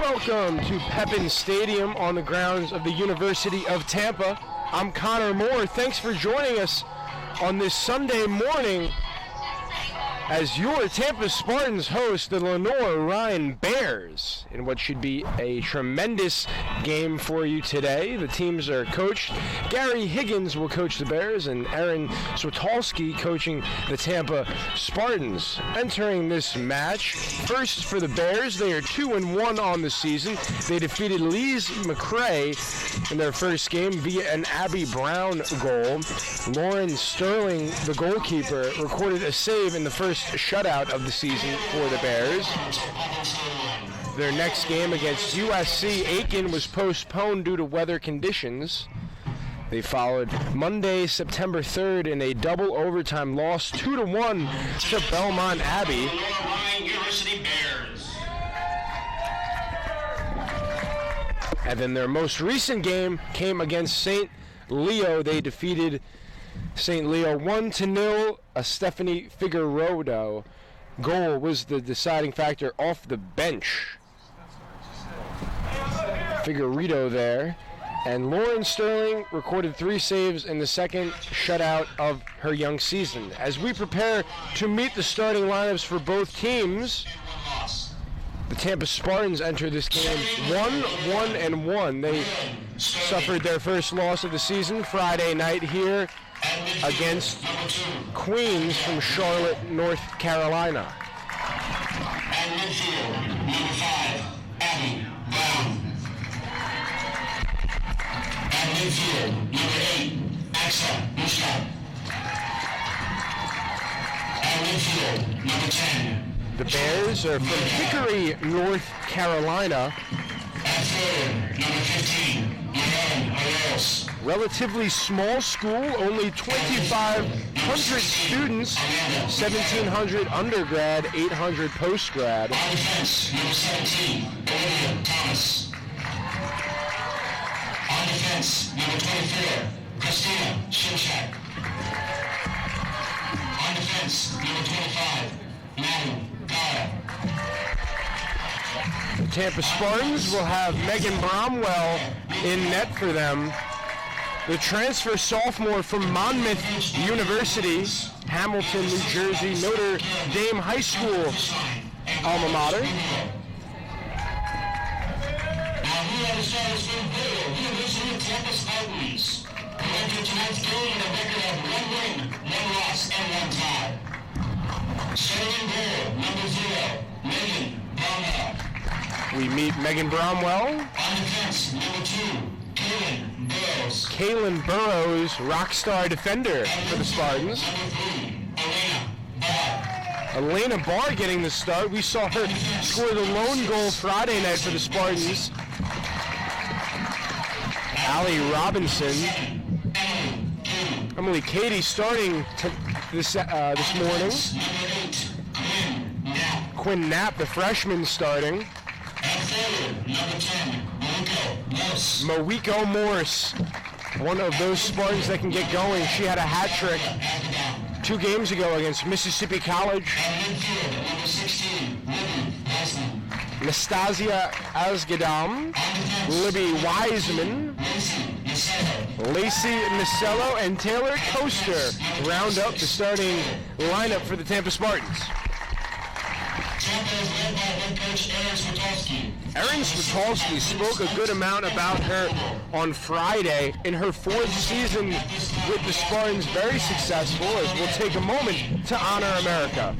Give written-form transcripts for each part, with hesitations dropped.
Welcome to Pepin Stadium on the grounds of the University of Tampa. I'm Connor Moore. Thanks for joining us on this Sunday morning as your Tampa Spartans host the Lenoir Rhyne Bears in what should be a tremendous game for you today. The teams are coached. Gary Higgins will coach the Bears and Aaron Switolski coaching the Tampa Spartans. Entering this match, first for the Bears, they are 2-1 on the season. They defeated Lees McCray in their first game via an Abby Brown goal. Lauren Sterling, the goalkeeper, recorded a save in the first shutout of the season for the Bears. Their next game against USC Aiken was postponed due to weather conditions. They followed Monday, September 3rd in a double overtime loss 2-1 to Belmont Abbey. And then their most recent game came against St. Leo. They defeated St. Leo 1-0. A Stephanie Figueroa goal was the deciding factor off the bench. Figueroa there. And Lauren Sterling recorded 3 saves in the second shutout of her young season. As we prepare to meet the starting lineups for both teams, the Tampa Spartans enter this game 1-1. They suffered their first loss of the season Friday night here against Queens from Charlotte, North Carolina. And midfield, number 5, Abby Brown. And midfield, number 8, Axa Bushka. And midfield, number 10. The Bears are from Hickory, North Carolina. And forward, number 15, Aaron Arroyos. Relatively small school, only 2,500 students, 1,700 undergrad, 800 postgrad. On defense, number 17, Olivia Thomas. On defense, number 24, Christina Shimshak. On defense, number 25, Madam Kara. The Tampa Spartans will have Megan Bromwell in net for them. The transfer sophomore from Monmouth University, Hamilton, New Jersey, Notre Dame High School alma mater. Now here are the starters from Vail, University of Tampa Spartans, who entered tonight's game with a record of 1 win, 1 loss, and 1 tie. Starting Vail, number 0, Megan Bromwell. We meet Megan Bromwell. On defense, number 2, Kaylin Burrows, rock star defender for the Spartans. Elena Barr getting the start. We saw her score the lone goal Friday night for the Spartans. Allie Robinson. Emily Cady starting this morning. Quinn Knapp, the freshman, starting. Number 10, Mawiko Morse, one of those Spartans that can get going. She had a hat trick 2 games ago against Mississippi College. Nastasia Asgadam, Libby Wiseman, Lacey Nicello, and Taylor Coaster round up the starting lineup for the Tampa Spartans. Tampa is led by head coach Aaron Switolski. Erin Switolski spoke a good amount about her on Friday. In her 4th season with the Spartans, very successful, as we'll take a moment to honor America.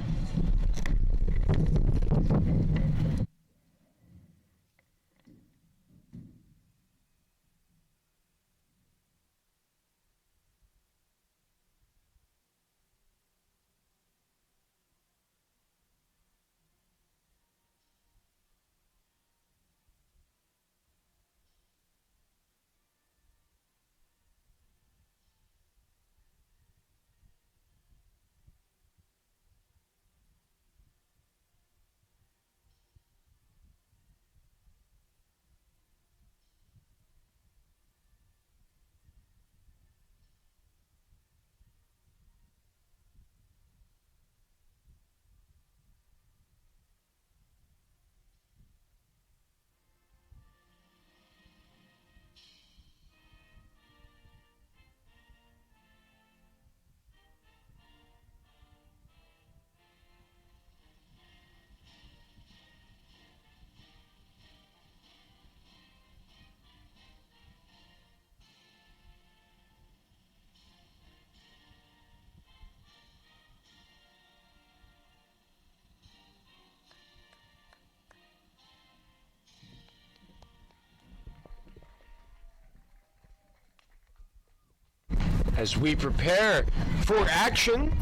As we prepare for action,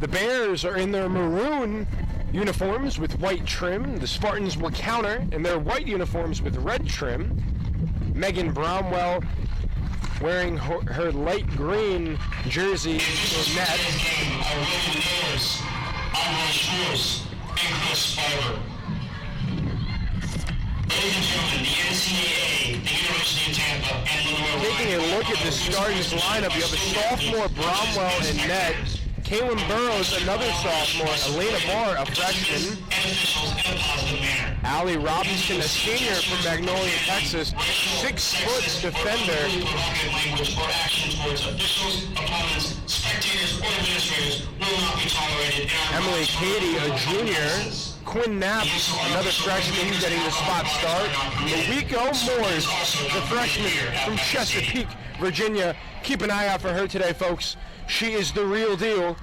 the Bears are in their maroon uniforms with white trim. The Spartans will counter in their white uniforms with red trim. Megan Bromwell wearing her light green jersey in net. Ladies and gentlemen, the NCAA, the University of Tampa, and Lenoir. Taking a look at the Spartans lineup, you have a sophomore Bromwell in net. Kaylin Burrows, another sophomore. Elena Barr, a freshman. Allie Robinson, a senior from Magnolia, Texas. 6-foot defender. Emily Cady, a junior. Quinn Knapp, another freshman, getting the spot start. Mawiko Morse, the freshman from Chesapeake, Virginia. Keep an eye out for her today, folks. She is the real deal.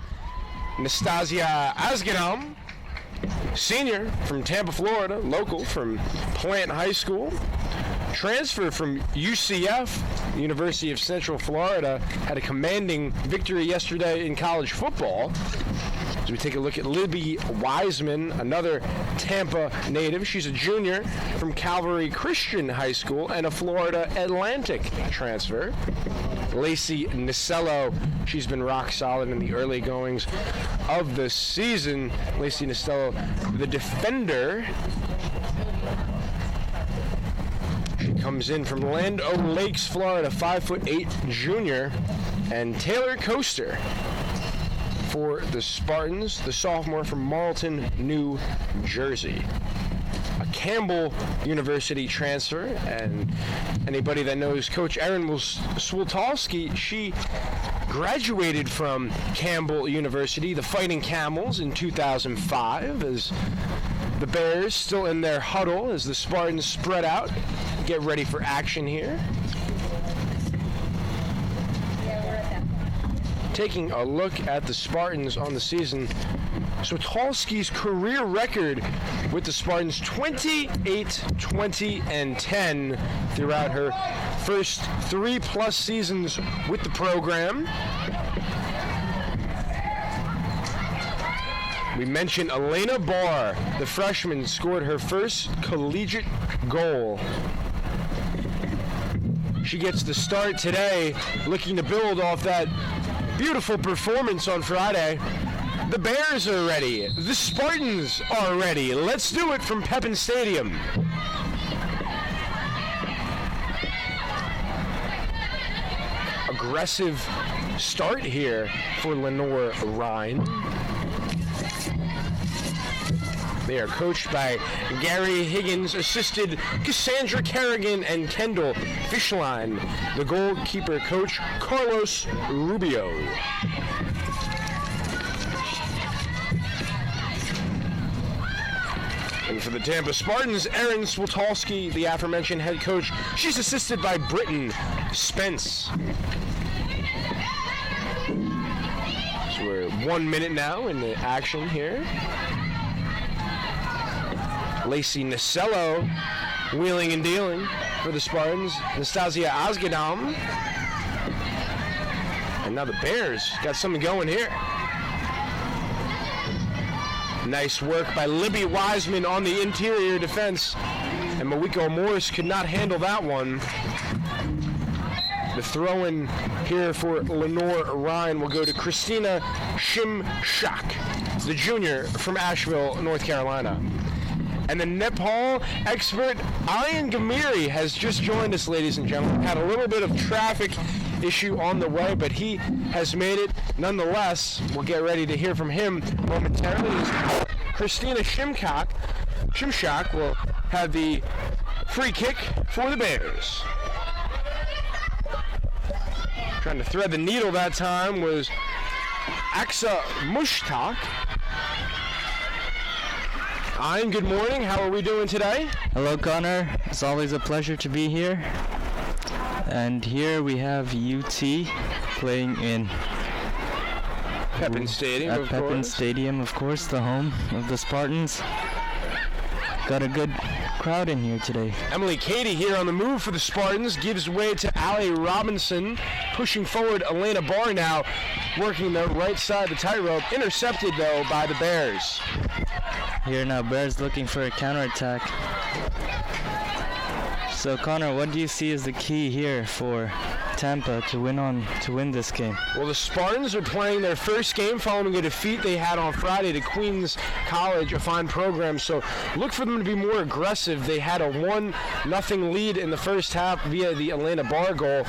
Nastasia Asganam, senior from Tampa, Florida, local from Plant High School. Transfer from UCF, University of Central Florida, had a commanding victory yesterday in college football. As we take a look at Libby Wiseman, another Tampa native. She's a junior from Calvary Christian High School and a Florida Atlantic transfer. Lacey Nicello, she's been rock solid in the early goings of the season. Lacey Nicello, the defender. She comes in from Land O'Lakes, Florida, 5'8" junior. And Taylor Coaster for the Spartans, the sophomore from Marlton, New Jersey. A Campbell University transfer, and anybody that knows Coach Erin Swoltowski, she graduated from Campbell University, the Fighting Camels, in 2005, as the Bears still in their huddle as the Spartans spread out, get ready for action here. Taking a look at the Spartans on the season, Swoltowski's career record with the Spartans, 28, 20, and 10 throughout her first 3+ seasons with the program. We mentioned Elena Barr, the freshman, scored her first collegiate goal. She gets the start today, looking to build off that beautiful performance on Friday. The Bears are ready. The Spartans are ready. Let's do it from Pepin Stadium. Aggressive start here for Lenoir Rhyne. They are coached by Gary Higgins, assisted Cassandra Kerrigan and Kendall Fishline. The goalkeeper coach, Carlos Rubio. And for the Tampa Spartans, Erin Swoltowski, the aforementioned head coach, she's assisted by Britton Spence. So we're 1 minute now in the action here. Lacey Nicello wheeling and dealing for the Spartans. Nastasia Asgadam. And now the Bears got something going here. Nice work by Libby Wiseman on the interior defense. And Mawiko Morris could not handle that one. The throw-in here for Lenoir Rhyne will go to Christina Shimshak, the junior from Asheville, North Carolina. And the Nepal expert, Ayan Gamiri, has just joined us, ladies and gentlemen. Had a little bit of traffic issue on the way, but he has made it nonetheless. We'll get ready to hear from him momentarily. Christina Shimshak will have the free kick for the Bears. Trying to thread the needle that time was Aksa Mushtaq. Ayan, good morning. How are we doing today? Hello, Connor. It's always a pleasure to be here. And here we have UT playing in Pepin Stadium, at Pepin Stadium, of course, the home of the Spartans. got a good crowd in here today. Emily Cady here on the move for the Spartans, gives way to Allie Robinson, pushing forward. Elena Barr now working the right side of the tightrope, intercepted though by the Bears. Here now, Bears looking for a counterattack. So Connor, what do you see as the key here for Tampa to win this game? Well, the Spartans are playing their first game following a defeat they had on Friday to Queens College, a fine program. So look for them to be more aggressive. They had a 1-0 lead in the first half via the Elena Barr goal.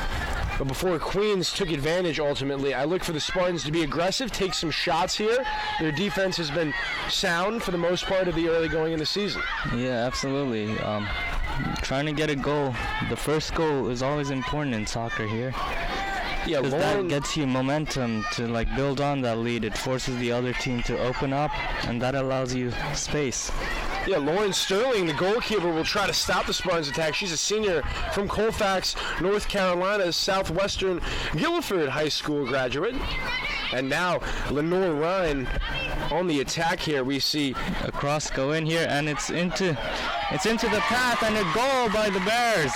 But before Queens took advantage ultimately, I look for the Spartans to be aggressive, take some shots here. Their defense has been sound for the most part of the early going in the season. Yeah, absolutely. Trying to get a goal. The first goal is always important in soccer here. Yeah, because that gets you momentum to build on that lead. It forces the other team to open up, and that allows you space. Yeah, Lauren Sterling, the goalkeeper, will try to stop the Spartans attack. She's a senior from Colfax, North Carolina, Southwestern Guilford High School graduate. And now Lenoir Rhyne on the attack here. We see a cross go in here, and it's into the path, and a goal by the Bears.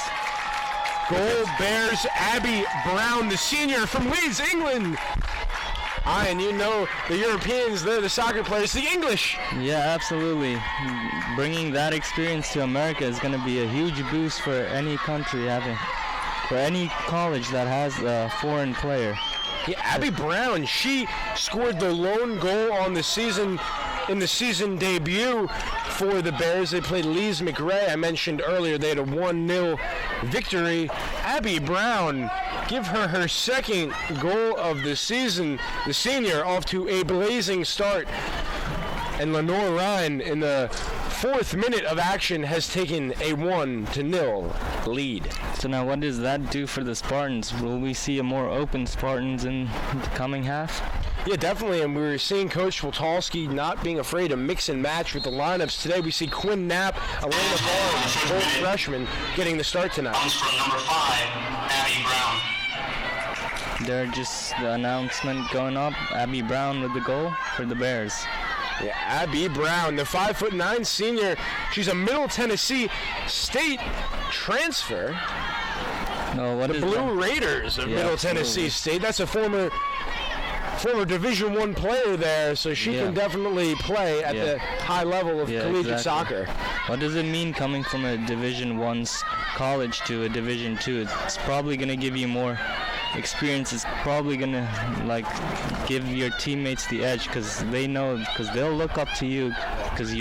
Goal Bears, Abby Brown, the senior from Leeds, England. And you know the Europeans, they're the soccer players, the English. Yeah, absolutely. Bringing that experience to America is going to be a huge boost for any country for any college that has a foreign player. Yeah, Abby Brown, she scored the lone goal on the season in the season debut for the Bears. They played Lees McRae. I mentioned earlier they had a 1-0 victory. Abby Brown, give her second goal of the season. The senior off to a blazing start. And Lenoir Rhyne in the 4th minute of action has taken a 1-0 lead. So now what does that do for the Spartans? Will we see a more open Spartans in the coming half? Yeah, definitely, and we're seeing Coach Woltalski not being afraid to mix and match with the lineups. Today we see Quinn Knapp, Elena Barr, both freshmen, getting the start tonight. Comes from number 5, Abby Brown. They're just the announcement going up. Abby Brown with the goal for the Bears. Yeah, Abby Brown, the 5'9" senior. She's a Middle Tennessee State transfer. No, what the is Blue that? Raiders of Middle Tennessee State. That's a former Division I player there, so she can definitely play at the high level of collegiate soccer. What does it mean coming from a Division I college to a Division II? It's probably going to give you more experience. It's probably going to give your teammates the edge because they know, because they'll look up to you because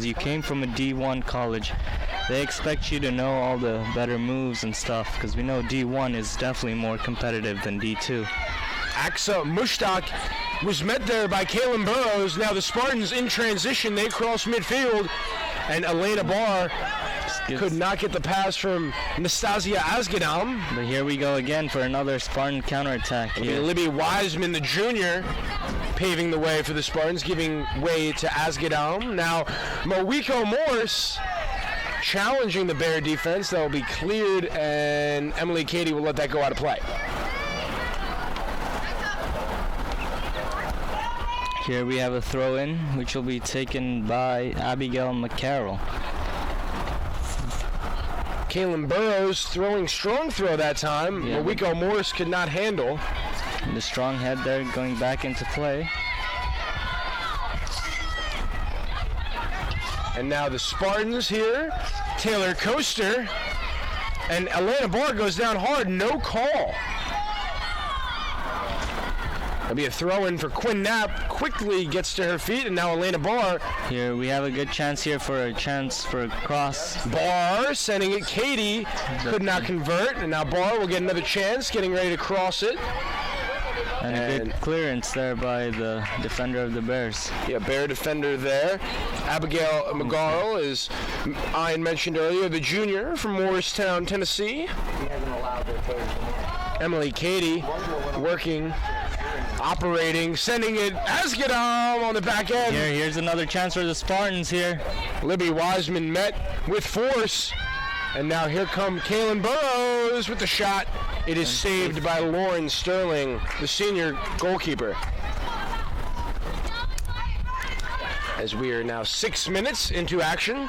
you came from a D1 college. They expect you to know all the better moves and stuff because we know D1 is definitely more competitive than D2. Aksa Mushtaq was met there by Kaylin Burrows. Now the Spartans in transition, they cross midfield, and Elena Barr could not get the pass from Nastasia Asgadam. But here we go again for another Spartan counterattack. Libby Wiseman, the junior, paving the way for the Spartans, giving way to Asgadam. Now Moiko Morse challenging the Bear defense. That will be cleared, and Emily Cady will let that go out of play. Here we have a throw-in, which will be taken by Abigail McCarroll. Kaylin Burrows throwing strong throw that time. Yeah, Moiko Morse could not handle. The strong head there going back into play. And now the Spartans here. Taylor Coaster. And Elena Barr goes down hard. No call. That'll be a throw-in for Quinn Knapp. Quickly gets to her feet, and now Elena Barr. Here we have a good chance here for a cross. Barr sending it. Cady could not convert, and now Barr will get another chance, getting ready to cross it. And a good clearance there by the defender of the Bears. Yeah, Bear defender there. Abigail McGarl is, I mentioned earlier, the junior from Morristown, Tennessee. Emily Cady working, operating, sending it. Asgadam on the back end. Here's another chance for the Spartans here. Libby Wiseman met with force. And now here come Kaylin Burrows with the shot. It is saved by Lauren Sterling, the senior goalkeeper. As we are now 6 minutes into action.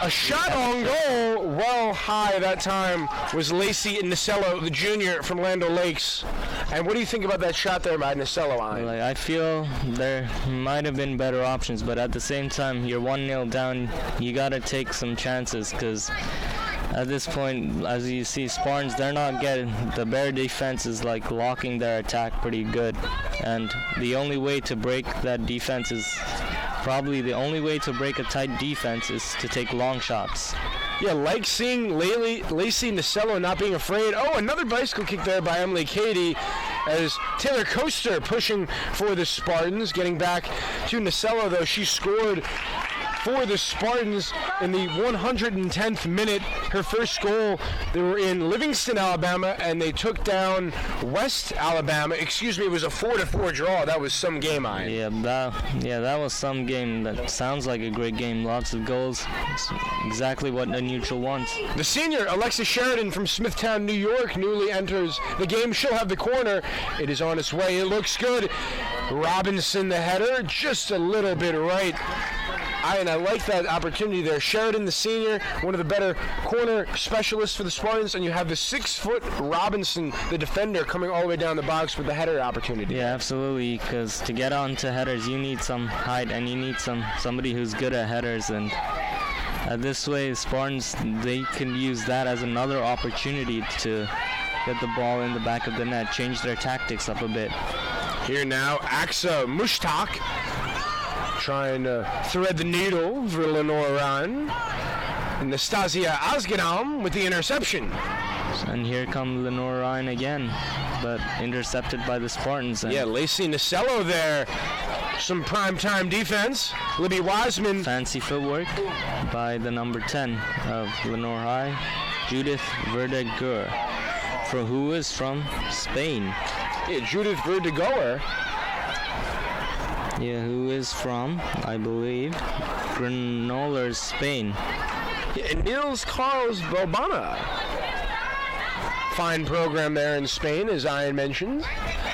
A shot on goal, well high that time, was Lacey Nasello, the junior from Land O'Lakes. And what do you think about that shot there by Nasello? Like, I feel there might have been better options, but at the same time, you're 1-0 down. You got to take some chances because at this point, as you see, Spartans, they're not getting, the Bear defense is like locking their attack pretty good. And the only way to break that defense is, probably the only way to break a tight defense is to take long shots. Yeah, like seeing Lacey Nasello not being afraid. Oh, another bicycle kick there by Emily Cady as Taylor Coaster pushing for the Spartans. Getting back to Nasello, though, she scored for the Spartans in the 110th minute. Her first goal, they were in Livingston, Alabama, and they took down West Alabama. Excuse me, it was a 4-4 draw. That was some game, Ian. Yeah, that was some game. That sounds like a great game. Lots of goals. It's exactly what a neutral wants. The senior, Alexis Sheridan from Smithtown, New York, newly enters the game. She'll have the corner. It is on its way. It looks good. Robinson, the header, just a little bit right. And I like that opportunity there. Sheridan, the senior, one of the better corner specialists for the Spartans, and you have the 6-foot Robinson, the defender, coming all the way down the box with the header opportunity. Yeah, absolutely, because to get onto headers, you need some height, and you need somebody who's good at headers, and this way, Spartans, they can use that as another opportunity to get the ball in the back of the net, change their tactics up a bit. Here now, Aksa Mushtaq trying to thread the needle for Lenoir Rhyne. And Nastasia Asgadam with the interception. And here comes Lenoir Rhyne again, but intercepted by the Spartans. Yeah, Lacey Nasello there. Some primetime defense. Libby Wiseman. Fancy footwork by the number 10 of Lenoir High, Judith Verdeguer, who is from Spain. Yeah, Judith Verdeguer. Yeah, who is from, I believe, Granollers, Spain. Yeah, and Nils Carls Bobana. Fine program there in Spain, as Ian mentioned.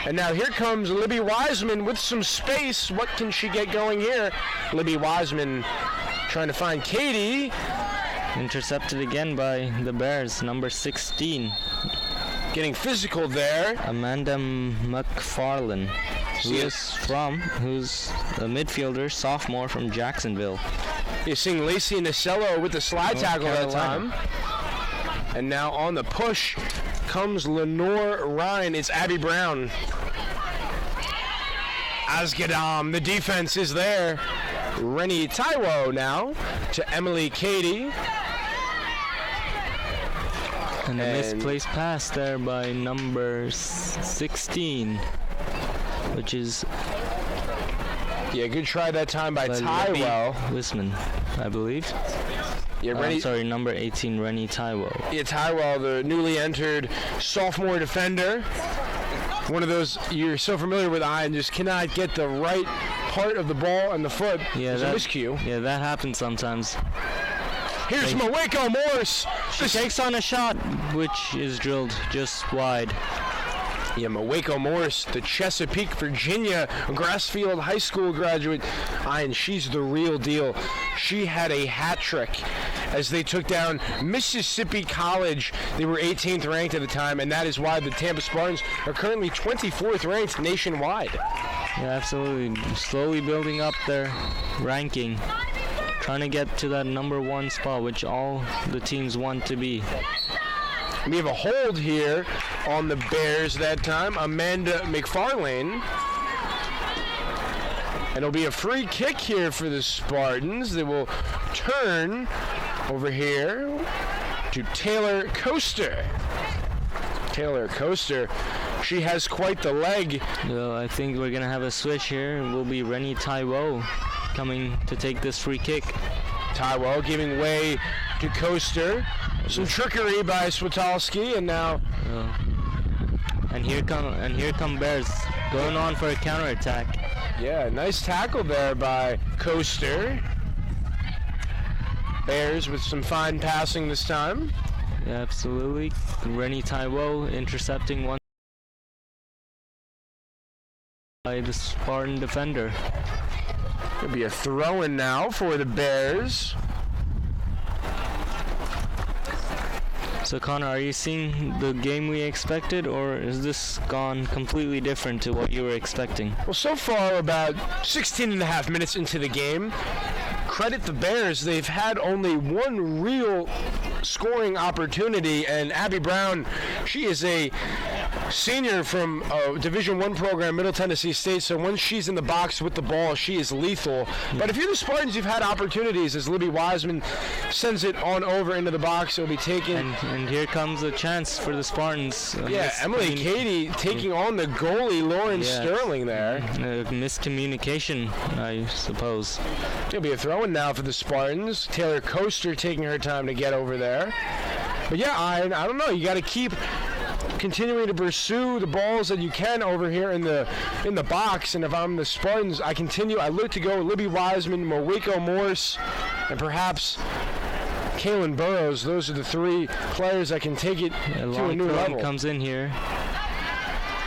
And now here comes Libby Wiseman with some space. What can she get going here? Libby Wiseman trying to find Katie. Intercepted again by the Bears, number 16. Getting physical there. Amanda McFarlane. Who's a midfielder, sophomore from Jacksonville. You're seeing Lacey Nasello with the slide tackle that time. And now on the push comes Lenoir Rhyne. It's Abby Brown. Asgadam, the defense is there. Rennie Taiwo now to Emily Cady. And a misplaced pass there by number 16. Which is... Yeah, good try that time by Taiwo. Wisman, I believe. Yeah, number 18, Rennie Taiwo. Yeah, Taiwo, the newly entered sophomore defender. One of those you're so familiar with, Ian, just cannot get the right part of the ball and the foot. Yeah, There's a miscue. Yeah, that happens sometimes. Here's Maweko Morris. She takes on a shot, which is drilled just wide. Yeah, Maweko Morris, the Chesapeake, Virginia, Grassfield High School graduate, and she's the real deal. She had a hat trick as they took down Mississippi College. They were 18th ranked at the time, and that is why the Tampa Spartans are currently 24th ranked nationwide. Yeah, absolutely. Slowly building up their ranking, trying to get to that number 1 spot, which all the teams want to be. We have a hold here on the Bears that time. Amanda McFarlane. And it'll be a free kick here for the Spartans. They will turn over here to Taylor Coaster. Taylor Coaster, she has quite the leg. Well, I think we're going to have a switch here. It will be Rennie Taiwo coming to take this free kick. Taiwo giving way to Coaster. Some trickery by Switalski, and now... And here come Bears going on for a counterattack. Yeah, nice tackle there by Coaster. Bears with some fine passing this time. Yeah, absolutely. Rennie Taiwo intercepting one by the Spartan defender. It'll be a throw-in now for the Bears. So Connor, are you seeing the game we expected, or is this gone completely different to what you were expecting? Well, so far, about 16 and a half minutes into the game, credit the Bears. They've had only one real scoring opportunity, and Abby Brown, she is a senior from a Division I program, Middle Tennessee State, so when she's in the box with the ball, she is lethal. But if you're the Spartans, you've had opportunities as Libby Wiseman sends it on over into the box. It'll be taken. And here comes a chance for the Spartans. Emily Cady taking on the goalie, Lauren Sterling there. Miscommunication, I suppose. It'll be a throw-in now for the Spartans. Taylor Coaster taking her time to get over there. But yeah, I don't know. You got to keep continuing to pursue the balls that you can over here in the box. And if I'm the Spartans, I continue. I look to go Libby Wiseman, Mowiko Morse, and perhaps Kaylin Burrows. Those are the three players that can take it to a new level. Comes in here.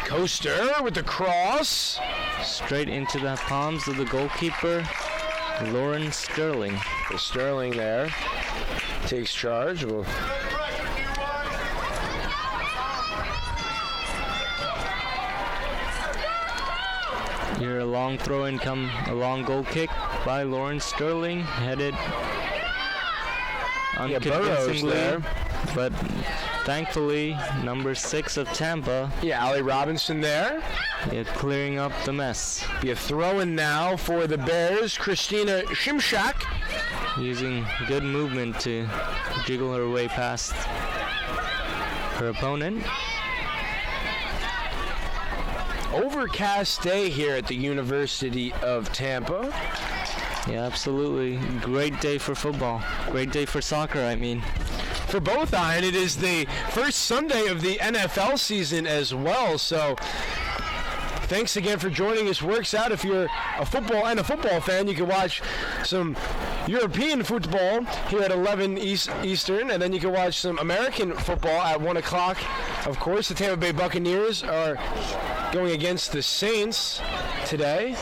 Coaster with the cross. Straight into the palms of the goalkeeper, Lauren Sterling. Sterling there takes charge. Here a long throw in, a long goal kick by Lauren Sterling, headed unconvincingly, there. But thankfully number 6 of Tampa. Yeah, Allie Robinson there. Yeah, clearing up the mess. Be a throw-in now for the Bears. Christina Shimshak using good movement to jiggle her way past her opponent. Overcast day here at the University of Tampa. Yeah, absolutely. Great day for football. Great day for soccer, I mean. For both, and it is the first Sunday of the NFL season as well, so thanks again for joining us. Works out if you're a football fan. You can watch some European football here at 11 Eastern, and then you can watch some American football at 1 o'clock. Of course, the Tampa Bay Buccaneers are going against the Saints today.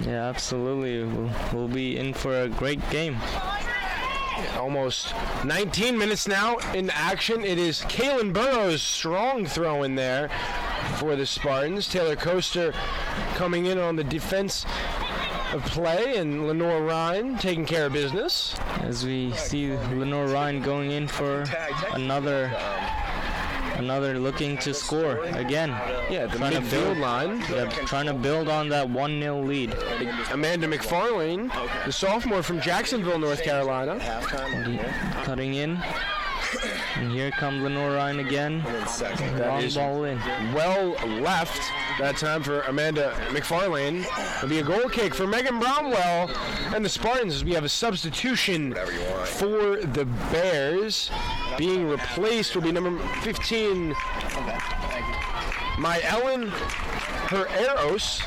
Yeah, absolutely. We'll be in for a great game. Almost 19 minutes now in action. It is Kaylin Burrows' strong throw in there for the Spartans. Taylor Coaster coming in on the defense of play, and Lenoir Rhyne taking care of business. As we see Lenoir Rhyne going in for another looking to score again. Yeah, the midfield line. Yeah, trying to build on that 1-0 lead. Amanda McFarlane, the sophomore from Jacksonville, North Carolina. Cutting in. And here comes Lenoir Rhyne again. Long ball in. Well left that time for Amanda McFarlane. It'll be a goal kick for Megan Bromwell and the Spartans. We have a substitution for the Bears. Being replaced will be number 15, My Ellen Herreros.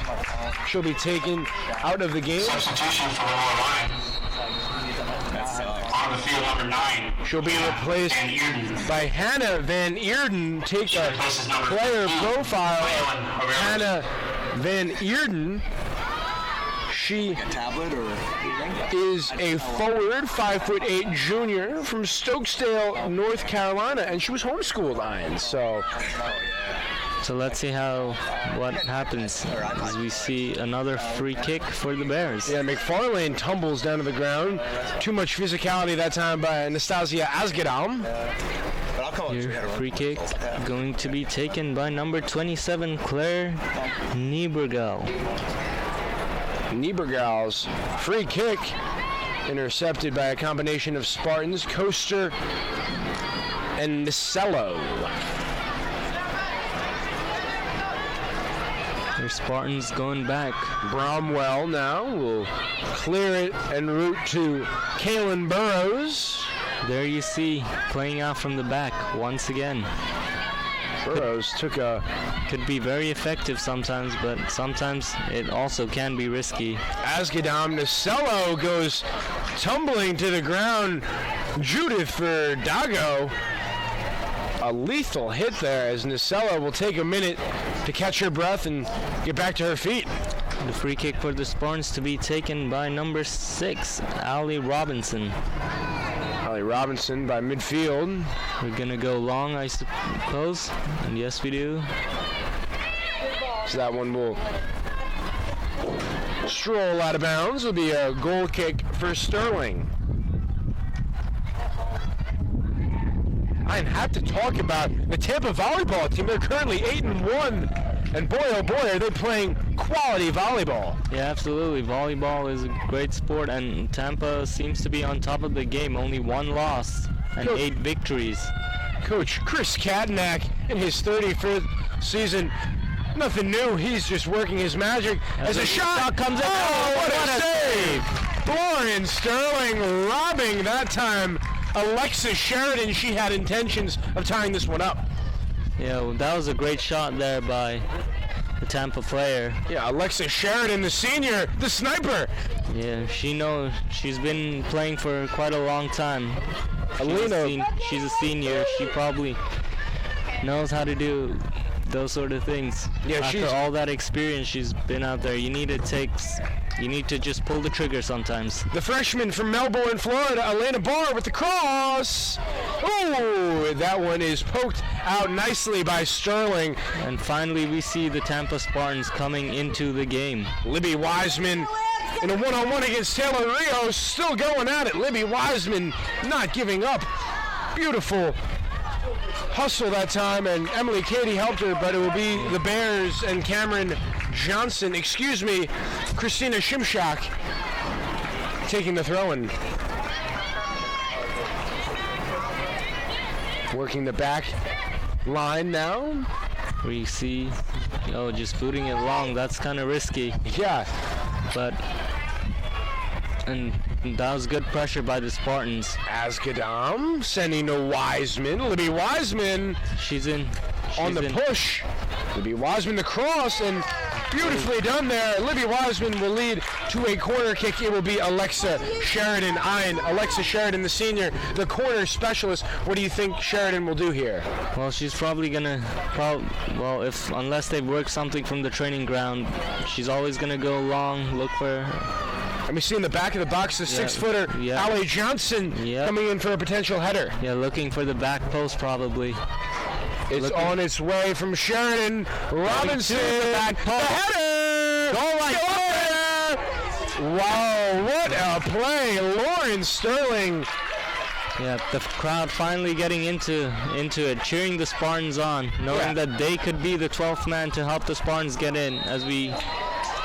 She'll be taken out of the game. Substitution for Lenoir Rhyne. On the field, number 9. She'll be replaced by Hannah Van Eerden. Take a player profile of Hannah Van Eerden. She is a forward, 5'8" junior from Stokesdale, North Carolina, and she was homeschooled, Ian. So let's see what happens as we see another free kick for the Bears. Yeah, McFarlane tumbles down to the ground. Too much physicality that time by Anastasia Asgedam. Your free kick going to be taken by number 27, Claire Niebergal. Niebergal's free kick intercepted by a combination of Spartans, Coaster, and Nicello. Your Spartans going back. Bromwell now will clear it en route to Kaylin Burrows. There you see, playing out from the back once again. Burrows could be very effective sometimes, but sometimes it also can be risky. Asgedam Nicello goes tumbling to the ground. Judith Verdago. A lethal hit there as Nicello will take a minute to catch her breath and get back to her feet. The free kick for the Spartans to be taken by number 6, Ali Robinson. Ali Robinson by midfield. We're gonna go long, I suppose. And yes, we do. So that one will stroll out of bounds. Will be a goal kick for Sterling. I have to talk about the Tampa volleyball team. They're currently 8-1, and boy, oh boy, are they playing quality volleyball. Yeah, absolutely. Volleyball is a great sport, and Tampa seems to be on top of the game. Only 1 loss and 8 victories. Coach Chris Kadnack in his 31st season. Nothing new. He's just working his magic. As a shot comes in. Oh, what a save! Lauren Sterling robbing that time. Alexis Sheridan, she had intentions of tying this one up. Yeah, well, that was a great shot there by the Tampa player. Yeah, Alexis Sheridan, the senior, the sniper. Yeah, she's been playing for quite a long time. She's a senior. She probably knows how to do those sort of things. Yeah, after all that experience she's been out there, you need to just pull the trigger sometimes. The freshman from Melbourne, Florida, Elena Barr with the cross. Ooh, that one is poked out nicely by Sterling. And finally we see the Tampa Spartans coming into the game. Libby Wiseman in a one-on-one against Taylor Rios, still going at it. Libby Wiseman not giving up. Beautiful hustle that time, and Emily Cady helped her, but it will be the Bears and Christina Shimshak taking the throw-in. Working the back line now. We see, just booting it long. That's kind of risky. Yeah. And that was good pressure by the Spartans. Asgadam sending to Wiseman. Libby Wiseman. She's in. On the push. Libby Wiseman the cross, and beautifully done there. Libby Wiseman will lead to a corner kick. It will be Alexa Sheridan. Alexa Sheridan, the senior, the corner specialist. What do you think Sheridan will do here? Well, she's probably gonna, unless they've worked something from the training ground, she's always gonna go long, look for. And we see in the back of the box the 6-footer, Allie Johnson, coming in for a potential header. Yeah, looking for the back post probably. It's on its way from Sheridan. Robinson, the header! Goal right there! Wow, what a play. Lauren Sterling. Yeah, the crowd finally getting into it, cheering the Spartans on, knowing that they could be the 12th man to help the Spartans get in as we...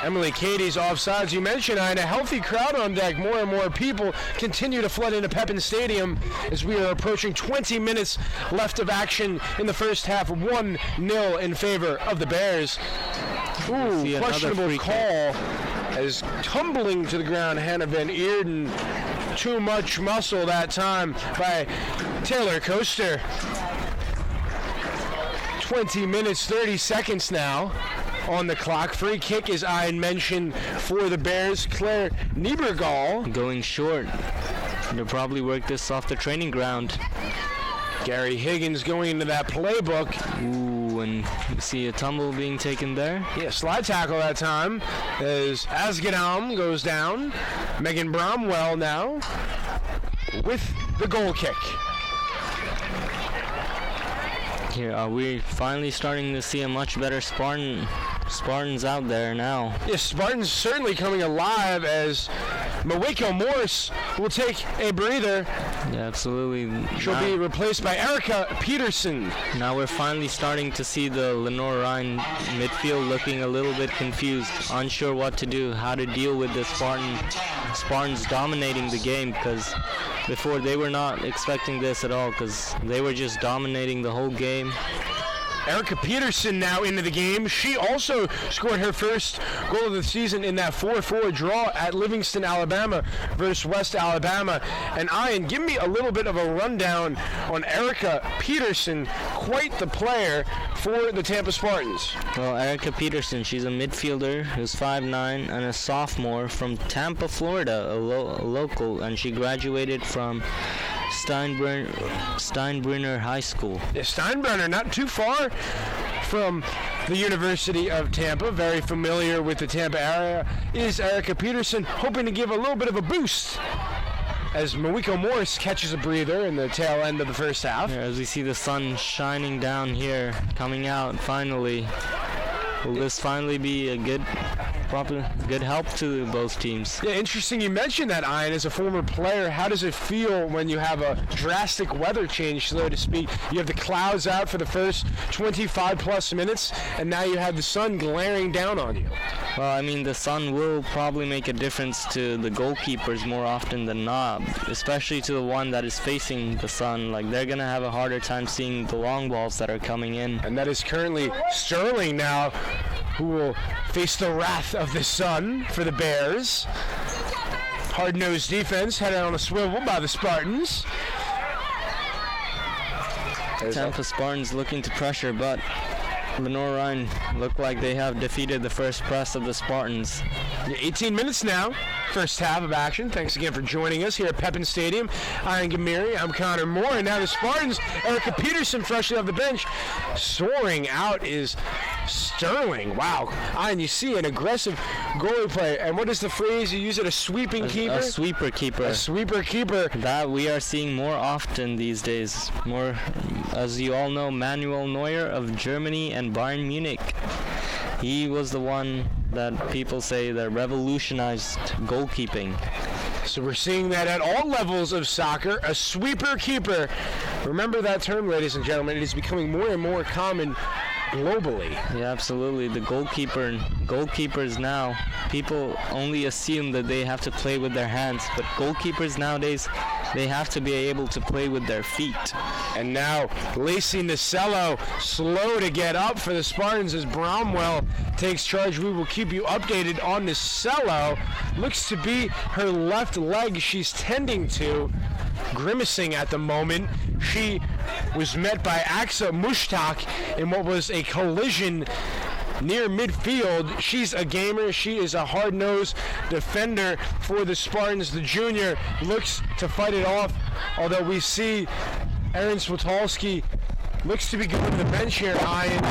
Emily Cady's offsides. You mentioned, and a healthy crowd on deck. More and more people continue to flood into Pepin Stadium as we are approaching 20 minutes left of action in the first half. 1-0 in favor of the Bears. Ooh, questionable call as tumbling to the ground Hannah Van Eerden. Too much muscle that time by Taylor Coaster. 20 minutes, 30 seconds now on the clock. Free kick, as I mentioned, for the Bears. Claire Niebergall going short. They'll probably work this off the training ground. Gary Higgins going into that playbook. Ooh, and you see a tumble being taken there. Yeah, slide tackle that time as Asgadam goes down. Megan Bromwell now with the goal kick. Here, are we finally starting to see a much better Spartans out there now? Yes, Spartans certainly coming alive as Mawiko Morse will take a breather. Yeah, absolutely. She'll be replaced by Erica Peterson. Now we're finally starting to see the Lenoir Rhyne midfield looking a little bit confused, unsure what to do, how to deal with the Spartans dominating the game, because before they were not expecting this at all, because they were just dominating the whole game. Erica Peterson now into the game. She also scored her first goal of the season in that 4-4 draw at Livingston, Alabama versus West Alabama. And Ian, give me a little bit of a rundown on Erica Peterson, quite the player for the Tampa Spartans. Well, Erica Peterson, she's a midfielder who's 5'9" and a sophomore from Tampa, Florida, a local, and she graduated from Steinbrenner High School. Yeah, Steinbrenner, not too far from the University of Tampa, very familiar with the Tampa area, is Erica Peterson, hoping to give a little bit of a boost as Mawiko Morris catches a breather in the tail end of the first half. Yeah, as we see the sun shining down here, coming out finally. Will this finally be a good help to both teams? Yeah, interesting you mentioned that, Ian. As a former player, how does it feel when you have a drastic weather change, so to speak? You have the clouds out for the first 25 plus minutes, and now you have the sun glaring down on you. Well, I mean, the sun will probably make a difference to the goalkeepers more often than not, especially to the one that is facing the sun. Like, they're going to have a harder time seeing the long balls that are coming in. And that is currently Sterling now, who will face the wrath of the sun for the Bears. Hard-nosed defense headed on a swivel by the Spartans. Tampa Spartans looking to pressure, but Lenoir Rhyne look like they have defeated the first press of the Spartans. 18 minutes now, first half of action. Thanks again for joining us here at Pepin Stadium. I'm Gamiri, I'm Connor Moore, and now the Spartans, Erica Peterson freshly off the bench. Soaring out is Sterling. Wow. And you see an aggressive goalie play. And what is the phrase you use it? A sweeping keeper? A sweeper keeper. A sweeper keeper. That we are seeing more often these days. More, as you all know, Manuel Neuer of Germany and Bayern Munich. He was the one that people say that revolutionized goalkeeping. So we're seeing that at all levels of soccer, a sweeper keeper. Remember that term, ladies and gentlemen. It is becoming more and more common globally. Yeah, absolutely. The goalkeepers now, people only assume that they have to play with their hands, but goalkeepers nowadays, they have to be able to play with their feet. And now Lacey Nacello, slow to get up for the Spartans as Bromwell takes charge. We will keep you updated on Nacello. Looks to be her left leg she's tending to, grimacing at the moment. She was met by Aksa Mushtaq in what was a collision near midfield. She's a gamer. She is a hard-nosed defender for the Spartans. The junior looks to fight it off, although we see Erin Switalski looks to be going to the bench here, Ian.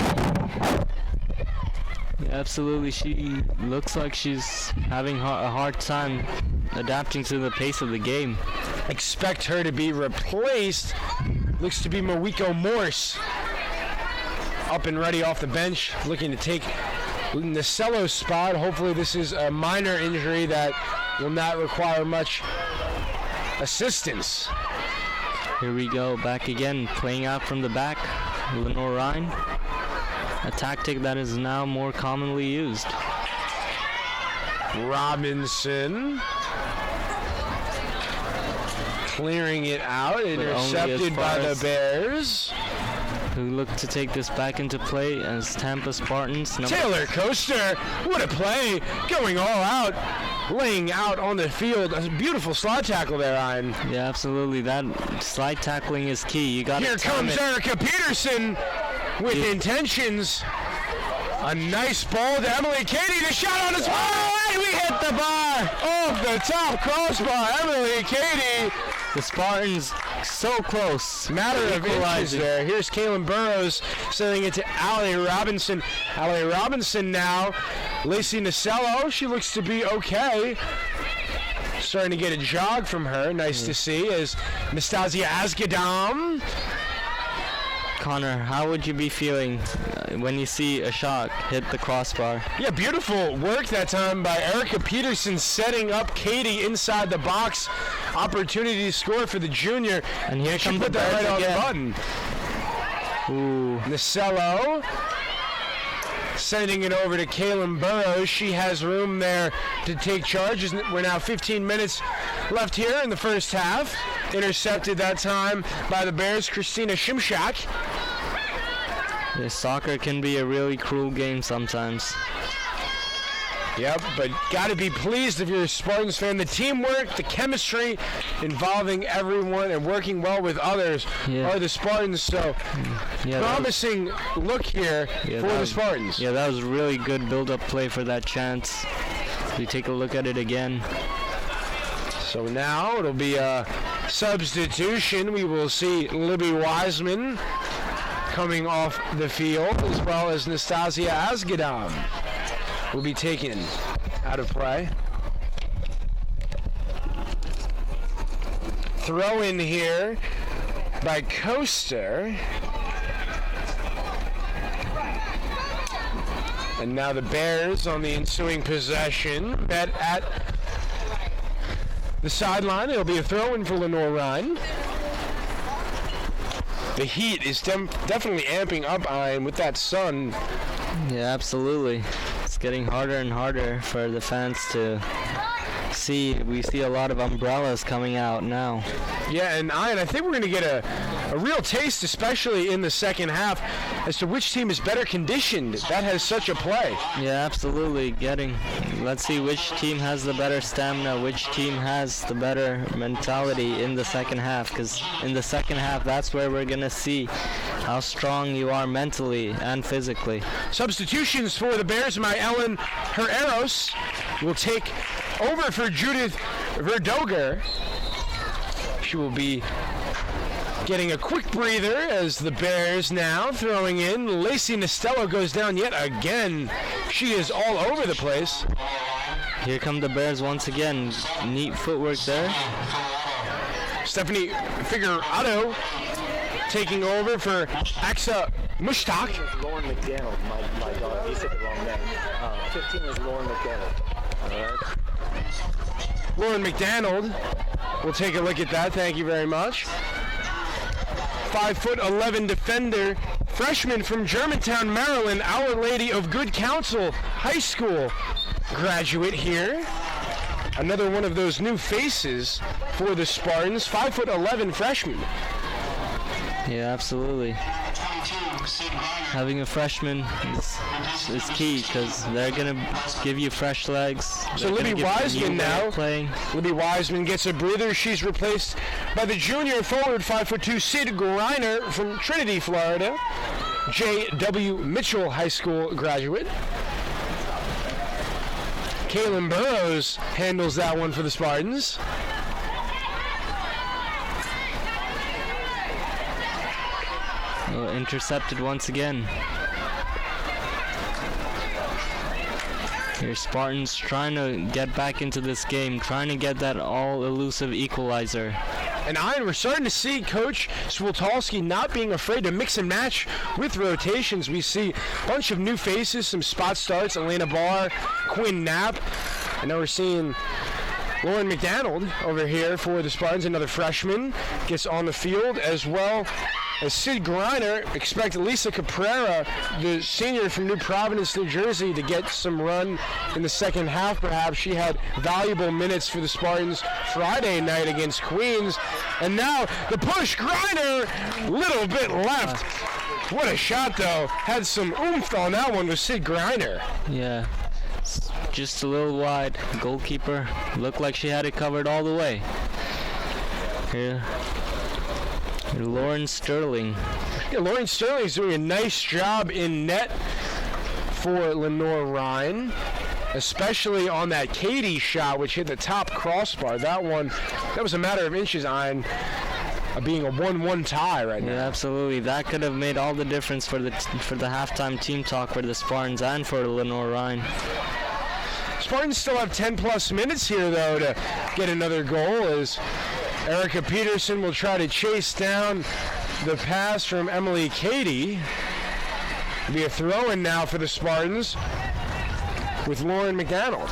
Yeah, absolutely. She looks like she's having a hard time adapting to the pace of the game. Expect her to be replaced. Looks to be Mawiko Morse. Up and ready off the bench, looking to take Nacello's spot. Hopefully this is a minor injury that will not require much assistance. Here we go, back again, playing out from the back, Lenoir Rhyne. A tactic that is now more commonly used. Robinson clearing it out, intercepted by the Bears, who look to take this back into play as Tampa Spartans. Taylor Coaster, what a play, going all out, laying out on the field. A beautiful slide tackle there, Ryan. Yeah, absolutely. That slide tackling is key. You got. Here comes Erica Peterson with intentions. A nice ball to Emily Katie. The shot on the spot. Oh, we hit the bar off the top crossbar. Emily Katie. The Spartans so close. Matter of inches there. Here's Kaylin Burrows sending it to Allie Robinson. Allie Robinson now. Lacey Nacello. She looks to be okay. Starting to get a jog from her. Nice to see as Nastasia Asgadam. Connor, how would you be feeling when you see a shot hit the crossbar? Yeah, beautiful work that time by Erica Peterson, setting up Katie inside the box. Opportunity to score for the junior. And here she comes put that right on the button. Ooh. Nacello sending it over to Kaylin Burrows. She has room there to take charge. We're now 15 minutes left here in the first half. Intercepted that time by the Bears, Christina Shimshak. Yeah, soccer can be a really cruel game sometimes. Yep, but got to be pleased if you're a Spartans fan. The teamwork, the chemistry involving everyone and working well with others are the Spartans. So promising look here for the Spartans. Yeah, that was really good build-up play for that chance. We take a look at it again. So now it'll be a substitution. We will see Libby Wiseman coming off the field, as well as Nastasia Asgadam will be taken out of play. Throw in here by Coaster. And now the Bears on the ensuing possession. Bet at the sideline. It'll be a throw-in for Lenoir Rhyne. The heat is definitely amping up, Ian, with that sun. Yeah, absolutely. It's getting harder and harder for the fans to see. We see a lot of umbrellas coming out now. Yeah, and Ian, I think we're going to get a real taste, especially in the second half, as to which team is better conditioned. That has such a play. Yeah, absolutely. Let's see which team has the better stamina, which team has the better mentality in the second half, because in the second half, that's where we're going to see how strong you are mentally and physically. Substitutions for the Bears. My Ellen Herreros will take over for Judith Verdoger. She will be getting a quick breather as the Bears now throwing in. Lacey Nestello goes down yet again. She is all over the place. Here come the Bears once again. Neat footwork there. Stephanie Figueroa taking over for Axa Mushtaq. Lauren McDaniel, my dog. He said the wrong name. 15 is Lauren McDaniel. All right. Lauren McDonald. We'll take a look at that. Thank you very much. 5'11" defender, freshman from Germantown, Maryland, Our Lady of Good Counsel High School graduate here. Another one of those new faces for the Spartans. 5'11" freshman. Yeah, absolutely. Having a freshman is key because they're going to give you fresh legs. So Libby Wiseman now playing. Libby Wiseman gets a breather. She's replaced by the junior forward, 5'2", Sid Griner from Trinity, Florida. J.W. Mitchell High School graduate. Kaylin Burrows handles that one for the Spartans. Intercepted once again. Here Spartans trying to get back into this game, trying to get that all-elusive equalizer. And we're starting to see Coach Swoltalski not being afraid to mix and match with rotations. We see a bunch of new faces, some spot starts, Elena Barr, Quinn Knapp. And now we're seeing Lauren McDonald over here for the Spartans, another freshman, gets on the field, as well as Sid Griner. Expect Lisa Caprera, the senior from New Providence, New Jersey, to get some run in the second half perhaps. She had valuable minutes for the Spartans Friday night against Queens. And now the push, Griner, little bit left. What a shot though. Had some oomph on that one with Sid Griner. Yeah, just a little wide. Goalkeeper looked like she had it covered all the way. Here. Lauren Sterling. Yeah, Lauren Sterling is doing a nice job in net for Lenoir Rhyne, especially on that Katie shot, which hit the top crossbar. That was a matter of inches on being a 1-1 tie right now. Yeah, absolutely. That could have made all the difference for the halftime team talk for the Spartans and for Lenoir Rhyne. Spartans still have 10+ minutes here, though, to get another goal, as Erica Peterson will try to chase down the pass from Emily Cady. It'll be a throw-in now for the Spartans with Lauren McDonald.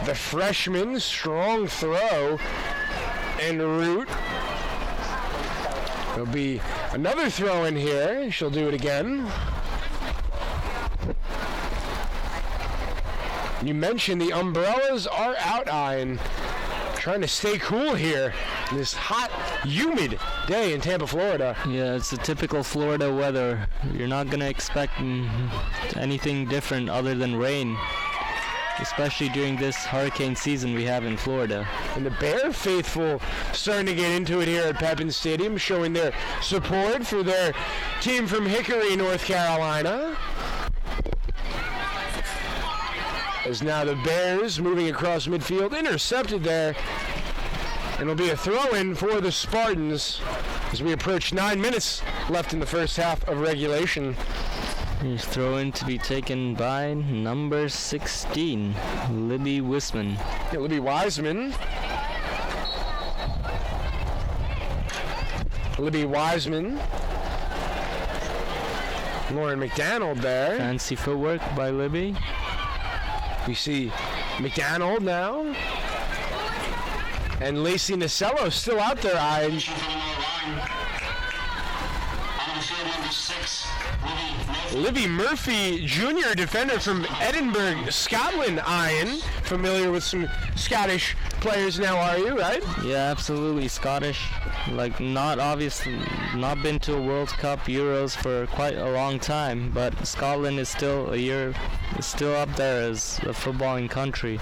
The freshman, strong throw en route. There'll be another throw-in here. She'll do it again. You mentioned the umbrellas are out, Ian. Trying to stay cool here in this hot, humid day in Tampa, Florida. Yeah, it's the typical Florida weather. You're not going to expect anything different other than rain, especially during this hurricane season we have in Florida. And the Bear faithful starting to get into it here at Pepin Stadium, showing their support for their team from Hickory, North Carolina. As now the Bears moving across midfield, intercepted there it'll be a throw-in for the Spartans as we approach 9 minutes left in the first half of regulation. His throw-in to be taken by number 16, Libby Wisman. Yeah, Libby Wiseman. Libby Wiseman. Lauren McDonald there. Fancy footwork by Libby. We see McDonald now. And Lacey Nasello still out there eyeing. Livy Murphy, junior defender from Edinburgh, Scotland, eyeing. Familiar with some Scottish players now, are you, right? Yeah, absolutely. Scottish. Like, not been to a World Cup, Euros for quite a long time, but Scotland is still up there as a footballing country,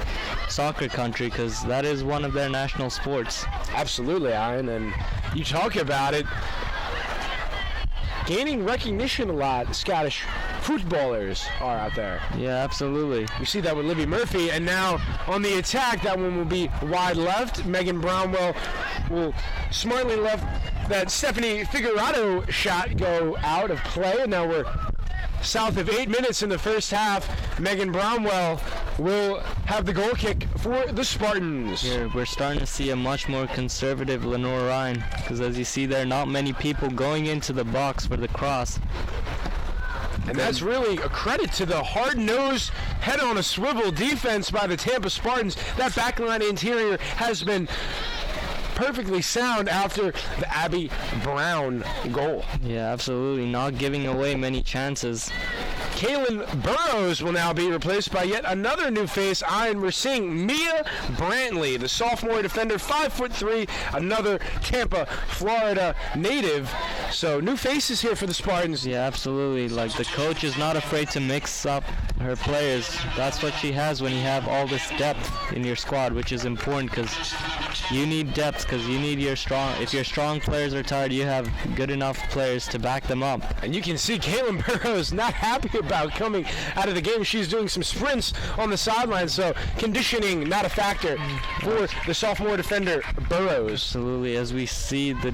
soccer country, because that is one of their national sports. Absolutely, Ian, and you talk about it, gaining recognition a lot. Scottish footballers are out there. Yeah, absolutely. We see that with Livy Murphy, and now on the attack, that one will be wide left. Megan Brownwell will smartly left that Stephanie Figueroa shot go out of play, and now we're south of 8 minutes in the first half. Megan Brownwell will have the goal kick for the Spartans. Here, we're starting to see a much more conservative Lenoir Rhyne, because as you see there, not many people going into the box for the cross. And that's really a credit to the hard-nosed, head-on-a-swivel defense by the Tampa Spartans. That backline interior has been perfectly sound after the Abby Brown goal. Yeah, absolutely. Not giving away many chances. Kaylin Burrows will now be replaced by yet another new face. And we're seeing Mia Brantley, the sophomore defender, 5'3", another Tampa, Florida native. So new faces here for the Spartans. Yeah, absolutely. Like, the coach is not afraid to mix up her players. That's what she has when you have all this depth in your squad, which is important because you need depth, because you need if your strong players are tired, you have good enough players to back them up. And you can see Kaylin Burrows not happy about coming out of the game. She's doing some sprints on the sideline, so conditioning not a factor for the sophomore defender Burrows. Absolutely. As we see the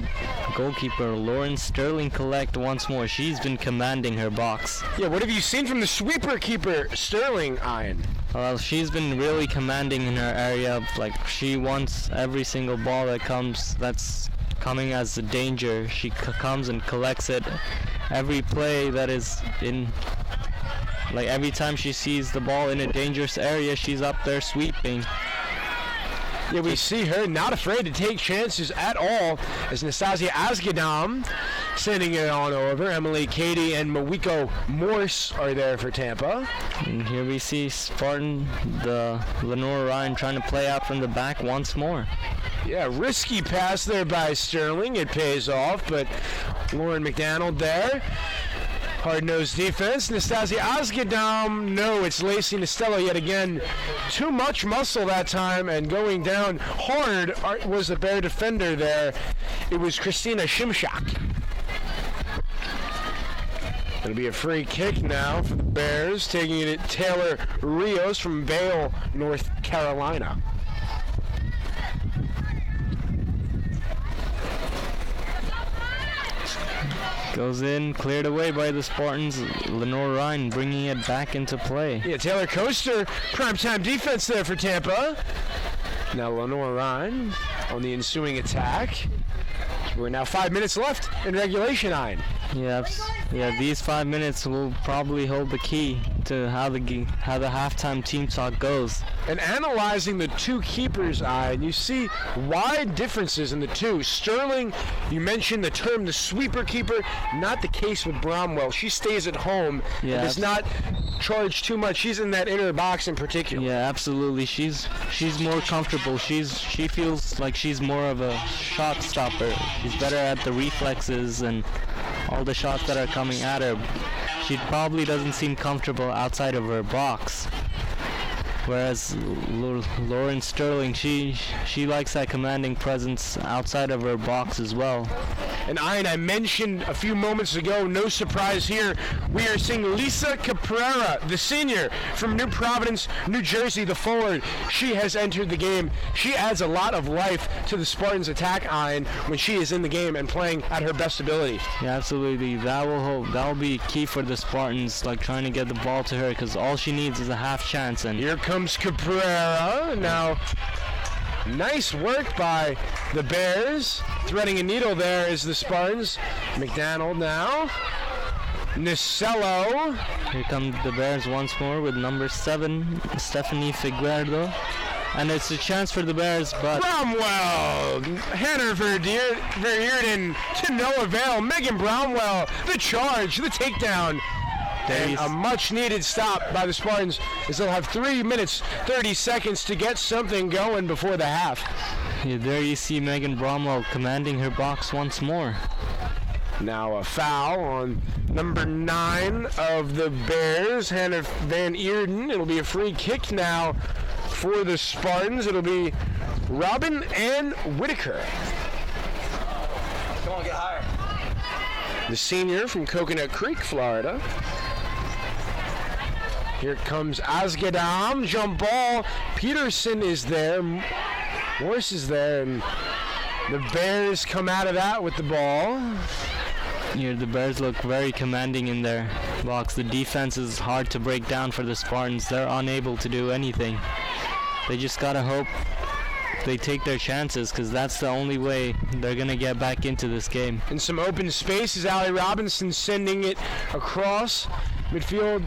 goalkeeper Lauren Sterling collect once more, she's been commanding her box. Yeah, what have you seen from the sweeper keeper Sterling, Ian? Well, she's been really commanding in her area. Like, she wants every single ball that's coming as a danger. She comes and collects it. Every play that is in, like, every time she sees the ball in a dangerous area, she's up there sweeping. Yeah, we see her not afraid to take chances at all as Nastasia Asgadam sending it on over. Emily Cady and Mawiko Morse are there for Tampa. And here we see Spartan, the Lenoir Rhyne, trying to play out from the back once more. Yeah, risky pass there by Sterling. It pays off, but Lauren McDonald there. Hard-nosed defense. Nastasia Asgadam, no, it's Lacey Nastello yet again. Too much muscle that time, and going down hard was the Bear defender there. It was Christina Shimshak. It'll be a free kick now for the Bears, taking it at Taylor Rios from Vail, North Carolina. Goes in, cleared away by the Spartans. Lenoir Rhyne bringing it back into play. Yeah, Taylor Coaster, primetime defense there for Tampa. Now Lenoir Rhyne on the ensuing attack. We're now 5 minutes left in regulation, Ian. Yeah, these 5 minutes will probably hold the key to how the halftime team talk goes. And analyzing the two keepers, Ian, you see wide differences in the two. Sterling, you mentioned the term the sweeper keeper, not the case with Bromwell. She stays at home and does not charge too much. She's in that inner box in particular. Yeah, absolutely. She's more comfortable. She feels like she's more of a shot stopper. She's better at the reflexes and all the shots that are coming at her. She probably doesn't seem comfortable outside of her box. Whereas Lauren Sterling, she likes that commanding presence outside of her box as well. And Rhyne, I mentioned a few moments ago, no surprise here, we are seeing Lisa Caprera, the senior from New Providence, New Jersey, the forward. She has entered the game. She adds a lot of life to the Spartans' attack, Rhyne, when she is in the game and playing at her best ability. Yeah, absolutely. That will be key for the Spartans, like trying to get the ball to her, because all she needs is a half chance. And here comes Caprera. Now, nice work by the Bears. Threading a needle there is the Spartans. McDonald now. Nicello. Here come the Bears once more with number 7, Stephanie Figueredo. And it's a chance for the Bears, but Bromwell, Hannah Verdeerden to no avail. Megan Bromwell, the charge, the takedown. And a much-needed stop by the Spartans, as they'll have 3 minutes, 30 seconds to get something going before the half. Yeah, there you see Megan Bromwell commanding her box once more. Now a foul on number 9 of the Bears, Hannah Van Eerden. It'll be a free kick now for the Spartans. It'll be Robin Ann Whitaker. Come on, get higher. The senior from Coconut Creek, Florida. Here comes Asgadam, jump ball. Peterson is there. Morris is there, and the Bears come out of that with the ball. Here the Bears look very commanding in their box. The defense is hard to break down for the Spartans. They're unable to do anything. They just gotta hope they take their chances, because that's the only way they're gonna get back into this game. In some open space is Allie Robinson sending it across midfield.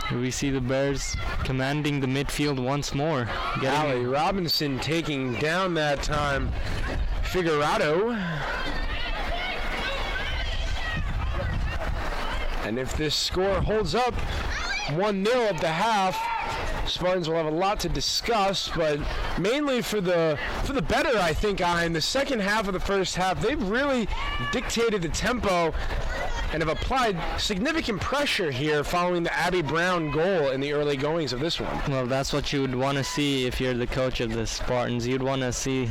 Here we see the Bears commanding the midfield once more. Allie Robinson taking down that time Figueredo. And if this score holds up 1-0 at the half, Spartans will have a lot to discuss, but mainly for the better, I think, in the second half of the first half. They've really dictated the tempo and have applied significant pressure here following the Abby Brown goal in the early goings of this one. Well, that's what you would want to see if you're the coach of the Spartans. You'd want to see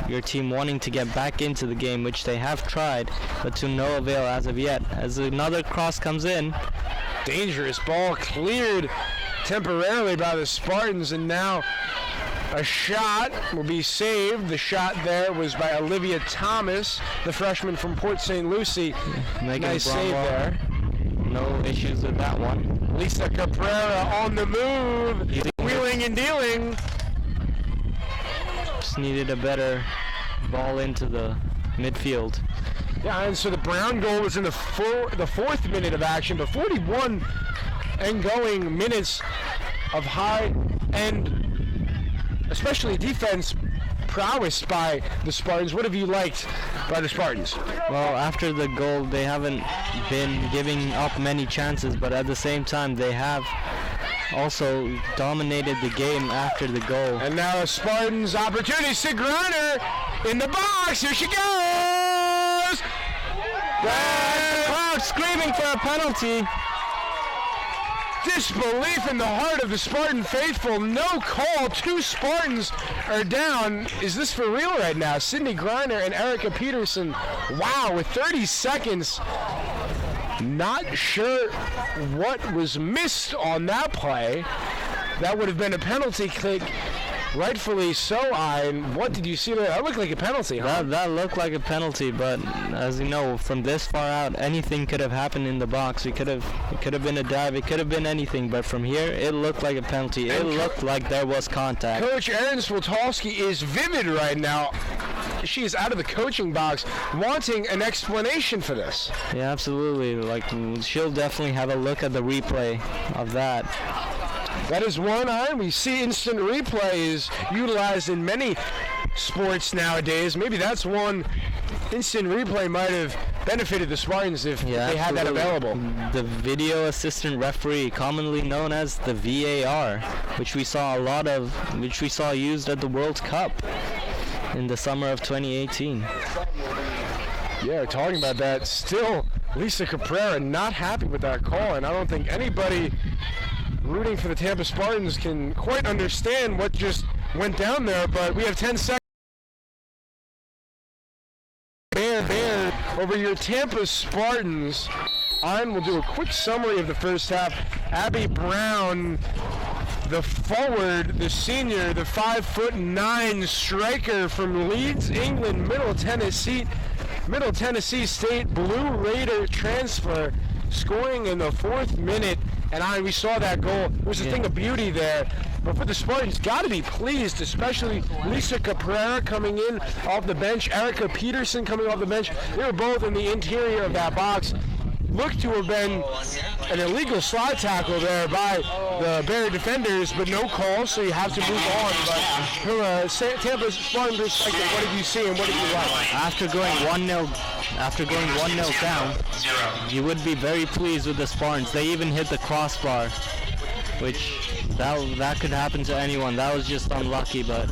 your team wanting to get back into the game, which they have tried, but to no avail as of yet. As another cross comes in. Dangerous ball cleared temporarily by the Spartans, and now a shot will be saved. The shot there was by Olivia Thomas, the freshman from Port St. Lucie. Nice save there. No issues with that one. Lisa Caprera on the move, wheeling and dealing. Just needed a better ball into the midfield. Yeah, and so the Brown goal was in the 4th minute of action, but 41 and going minutes of high-end, especially defense prowess by the Spartans. What have you liked by the Spartans? Well, after the goal, they haven't been giving up many chances, but at the same time, they have also dominated the game after the goal. And now a Spartans opportunity. Sig Griner in the box. Here she goes! The crowd screaming for a penalty. Disbelief in the heart of the Spartan faithful. No call. 2 Spartans are down. Is this for real right now? Sydney Griner and Erica Peterson. Wow, with 30 seconds. Not sure what was missed on that play. That would have been a penalty kick. Rightfully so, Rhyne. What did you see there? That looked like a penalty, huh? That looked like a penalty, but as you know, from this far out, anything could have happened in the box. It could have been a dive. It could have been anything. But from here, it looked like a penalty. It looked like there was contact. Coach Erin Swoltowski is vivid right now. She is out of the coaching box, wanting an explanation for this. Yeah, absolutely. Like, she'll definitely have a look at the replay of that. That is one eye. We see instant replay is utilized in many sports nowadays. Maybe that's one instant replay might have benefited the Spartans if they had that available. The video assistant referee, commonly known as the VAR, which we saw used at the World Cup in the summer of 2018. Yeah, talking about that. Still, Lisa Caprera not happy with that call, and I don't think anybody rooting for the Tampa Spartans can quite understand what just went down there, but we have 10 seconds. Bear over your Tampa Spartans. Rhyne will do a quick summary of the first half. Abby Brown, the forward, the senior, the 5'9" striker from Leeds, England, Middle Tennessee State Blue Raider transfer, scoring in the 4th minute. And we saw that goal. It was a thing of beauty there. But for the Spartans, got to be pleased, especially Lisa Caprera coming in off the bench, Erica Peterson coming off the bench. They were both in the interior of that box. Looked to have been an illegal slide tackle there by the Bear defenders, but no call, so you have to move on. But from a Tampa Spartan perspective, what did you see and what did you like? After going 1-0 down, you would be very pleased with the Spartans. They even hit the crossbar, which that could happen to anyone. That was just unlucky, but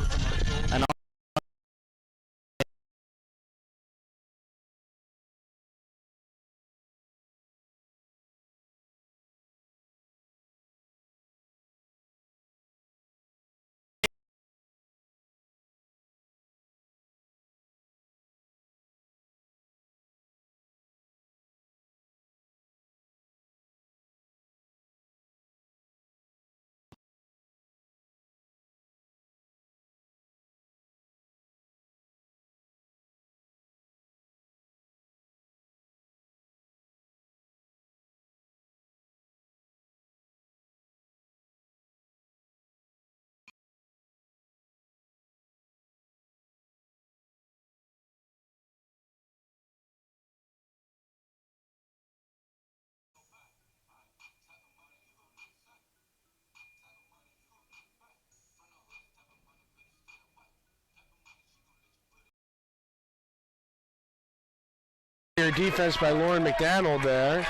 Defense by Lauren McDonald there.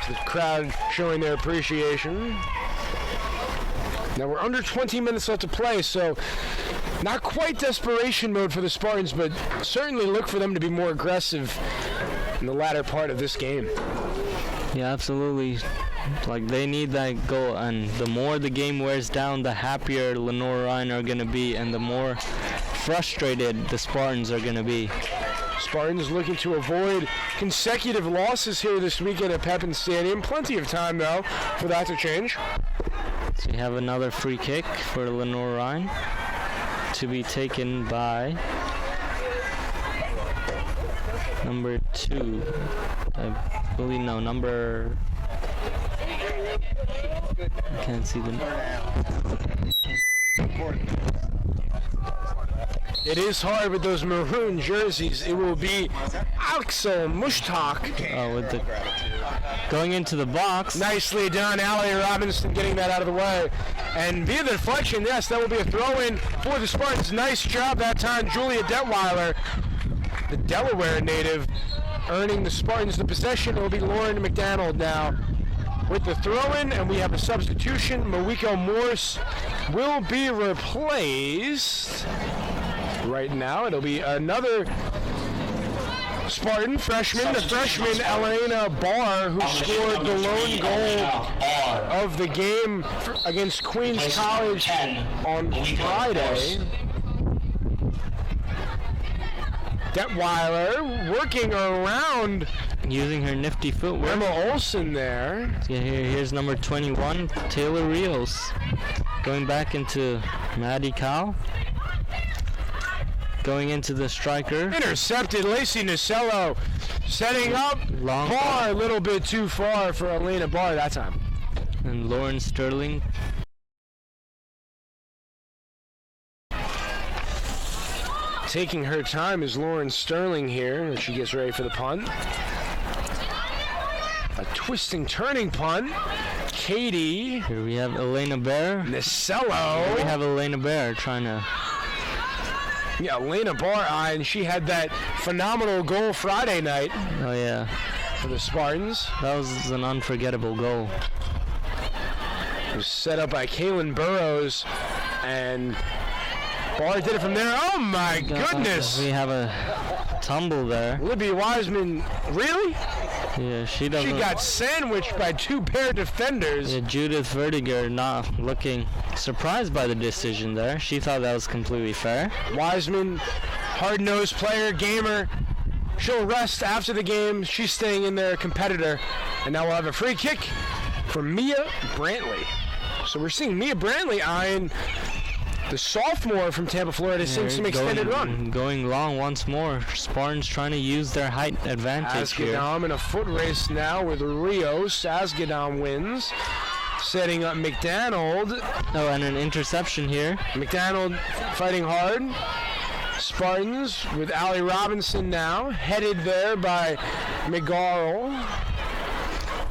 The crowd showing their appreciation. Now we're under 20 minutes left to play, so not quite desperation mode for the Spartans, but certainly look for them to be more aggressive in the latter part of this game. yeah, absolutely. Like, they need that goal, and the more the game wears down, the happier Lenoir Rhyne are going to be, and the more frustrated the Spartans are going to be. Spartans looking to avoid consecutive losses here this weekend at Pepin Stadium. Plenty of time, though, for that to change. So we have another free kick for Lenoir Rhyne to be taken by number 2. I believe, no, number... I can't see the... It is hard with those maroon jerseys. It will be Axel Mushtaq. Oh, with the going into the box. Nicely done, Allie Robinson getting that out of the way. And via the deflection, yes, that will be a throw-in for the Spartans. Nice job that time, Julia Detweiler, the Delaware native, earning the Spartans the possession. It will be Lauren McDonald now with the throw-in, and we have a substitution. Moiko Morse will be replaced. Right now, it'll be another Spartan freshman, the freshman Elena Barr, who scored the lone goal of the game against Queens College on Friday. Detweiler working around, using her nifty footwork. Emma Olsen there. Yeah, here's number 21, Taylor Rios, going back into Maddie Cow. Going into the striker. Intercepted, Lacey Nasello setting up. Long Barr a little bit too far for Elena Barr that time. And Lauren Sterling. Taking her time is Lauren Sterling here as she gets ready for the punt. A twisting, turning punt. Katie. Here we have Elena Bear. Nasello. Here we have Elena Bear trying to... Yeah, Elena Barr, and she had that phenomenal goal Friday night. Oh, yeah. For the Spartans. That was an unforgettable goal. It was set up by Kaylin Burrows, and Barr did it from there. Oh my goodness! We have a tumble there. Libby Wiseman, really? Yeah, she doesn't. She got sandwiched by two pair defenders. Yeah, Judith Vertiger not looking surprised by the decision there. She thought that was completely fair. Wiseman, hard-nosed player, gamer. She'll rest after the game. She's staying in there, competitor. And now we'll have a free kick from Mia Brantley. So we're seeing Mia Brantley eyeing the sophomore from Tampa, Florida, seeing some extended run. Going long once more. Spartans trying to use their height advantage here. Asgedam in a foot race now with Rios. Asgedam wins. Setting up McDonald. Oh, and an interception here. McDonald fighting hard. Spartans with Allie Robinson now. Headed there by McGarl.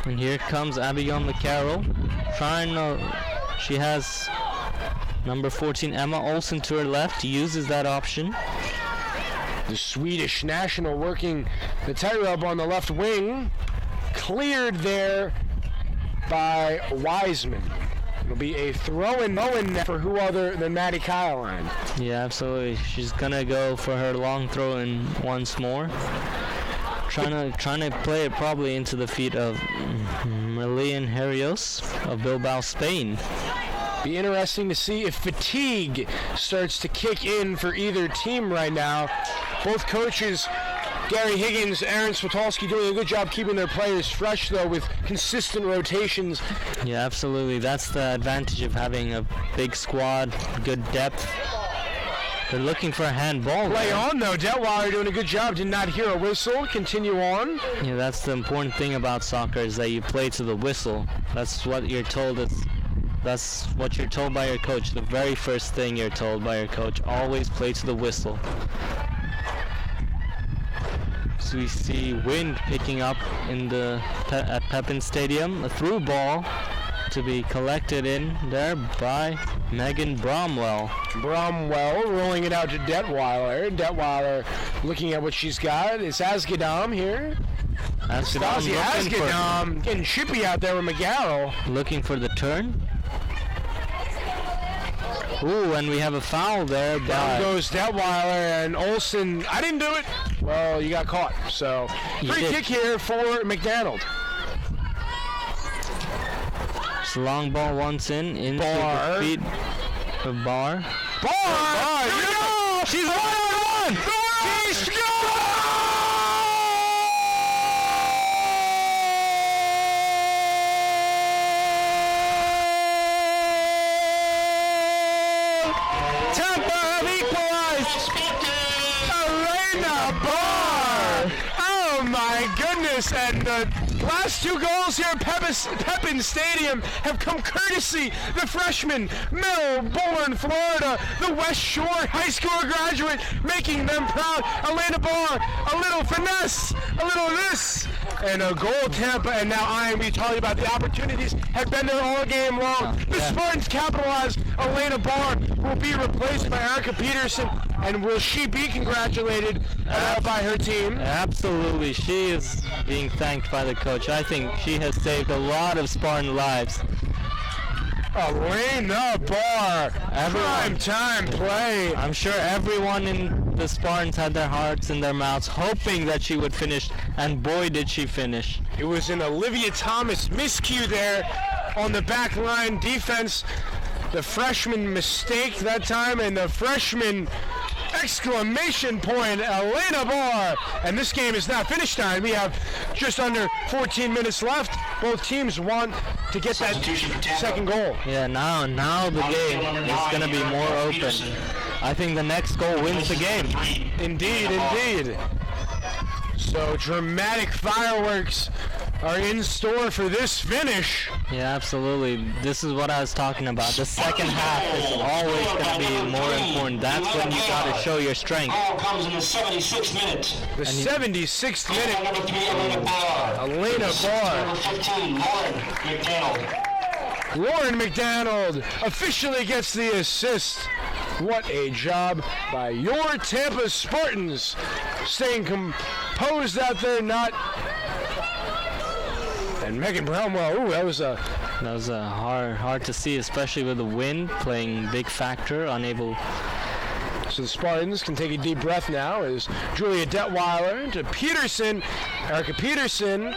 And here comes Abigail McCarroll. She has number 14 Emma Olsen to her left. Uses that option. The Swedish national working the tightrope on the left wing. Cleared there by Wiseman. It'll be a throw-in for who other than Maddie Kyleline. Yeah, absolutely. She's gonna go for her long throw-in once more. Trying to play it probably into the feet of Merlian Harrios of Bilbao, Spain. Be interesting to see if fatigue starts to kick in for either team right now. Both coaches, Gary Higgins, Aaron Switolski, doing a good job keeping their players fresh, though, with consistent rotations. Yeah, absolutely. That's the advantage of having a big squad, good depth. They're looking for a handball. Play on, though. Detweiler doing a good job. Did not hear a whistle. Continue on. Yeah, that's the important thing about soccer, is that you play to the whistle. That's what you're told. That's what you're told by your coach. The very first thing you're told by your coach. Always play to the whistle. So we see wind picking up in at Pepin Stadium. A through ball to be collected in there by Megan Bromwell. Bromwell rolling it out to Detweiler. Detweiler looking at what she's got. It's Asgedam here. Asgedam getting chippy out there with McGarrel. Looking for the turn. Ooh, and we have a foul there. Down goes Detweiler and Olsen. I didn't do it. Well, you got caught. So free kick here for McDonald. It's a long ball once into the feet of Barr. Barr! Here we go! She's 1-on-1! She scored! Tampa have equalized! Elena Barr! Oh my goodness! And the last two goals here at Pepin Stadium have come courtesy the freshman, Melbourne, Florida, the West Shore High School graduate, making them proud. Elena Barr, a little finesse, a little this, and a goal. Tampa, and now I am talking about the opportunities have been there all game long. The Spartans capitalized. Elena Barr will be replaced by Erica Peterson, and will she be congratulated by her team? Absolutely. She is being thanked by the coach. I think she has saved a lot of Spartan lives. Elena Barr, prime time play. I'm sure everyone in the Spartans had their hearts in their mouths hoping that she would finish, and boy did she finish. It was an Olivia Thomas miscue there on the back line defense. The freshman mistake that time, and the freshman exclamation point, Elena Barr. And this game is now finish time. We have just under 14 minutes left. Both teams want to get that second goal. Yeah, now the game is going to be more open. I think the next goal wins the game. Indeed. So dramatic fireworks are in store for this finish. Yeah, absolutely. This is what I was talking about. The second half is always going to be more important. That's when you got to show your strength. Ball comes in the 76th minute. The 76th minute. Number 3, Elena Barr. Elena Barr. Number 15, Lauren McDonald. Lauren McDonald officially gets the assist. What a job by your Tampa Spartans. Staying composed out there, not... And Megan Brownwell, ooh, that was a hard to see, especially with the wind playing big factor, unable So the Spartans can take a deep breath now as Julia Detweiler to Peterson. Erica Peterson.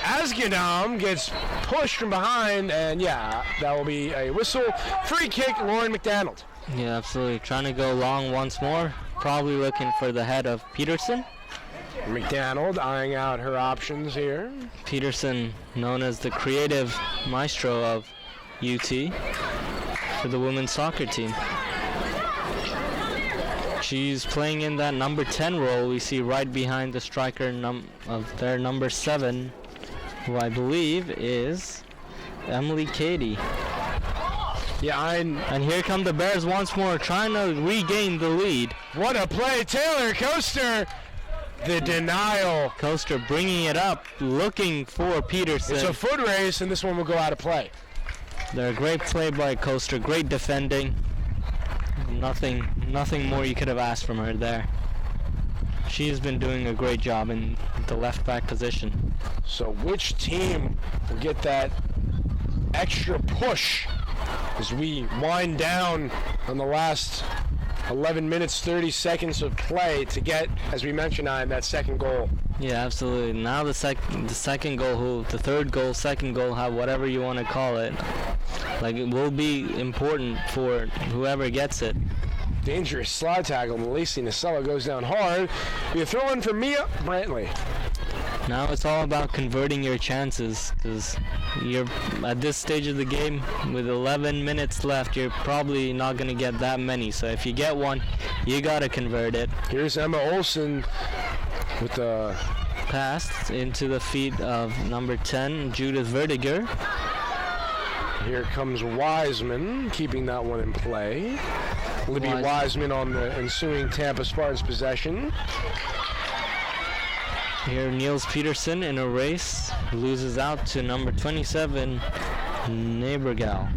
Asgadam gets pushed from behind, and yeah, that will be a whistle. Free kick, Lauren McDonald. Yeah, absolutely. Trying to go long once more. Probably looking for the head of Peterson. McDonald eyeing out her options here. Peterson, known as the creative maestro of UT for the women's soccer team. She's playing in that number 10 role we see right behind the striker of their number 7, who I believe is Emily Cady. Yeah, and here come the Bears once more, trying to regain the lead. What a play, Taylor Coaster. The denial. Coaster bringing it up, looking for Peterson. It's a foot race, and this one will go out of play. They're a great play by Coaster, great defending. Nothing more you could have asked from her there. She's been doing a great job in the left back position. So which team will get that extra push as we wind down on the last 11 minutes, 30 seconds of play to get, as we mentioned, that second goal? Yeah, absolutely. Now the second goal, the third goal, second goal, whatever you want to call it, like, it will be important for whoever gets it. Dangerous slide tackle. Lacey Nacella goes down hard. You throw in for Mia Brantley. Now it's all about converting your chances, because you're at this stage of the game with 11 minutes left, you're probably not going to get that many. So if you get one, you got to convert it. Here's Emma Olsen with the pass into the feet of number 10, Judith Verdiger. Here comes Wiseman, keeping that one in play. Libby Wiseman on the ensuing Tampa Spartans possession. Here, Niels Peterson in a race loses out to number 27, Neighborgal.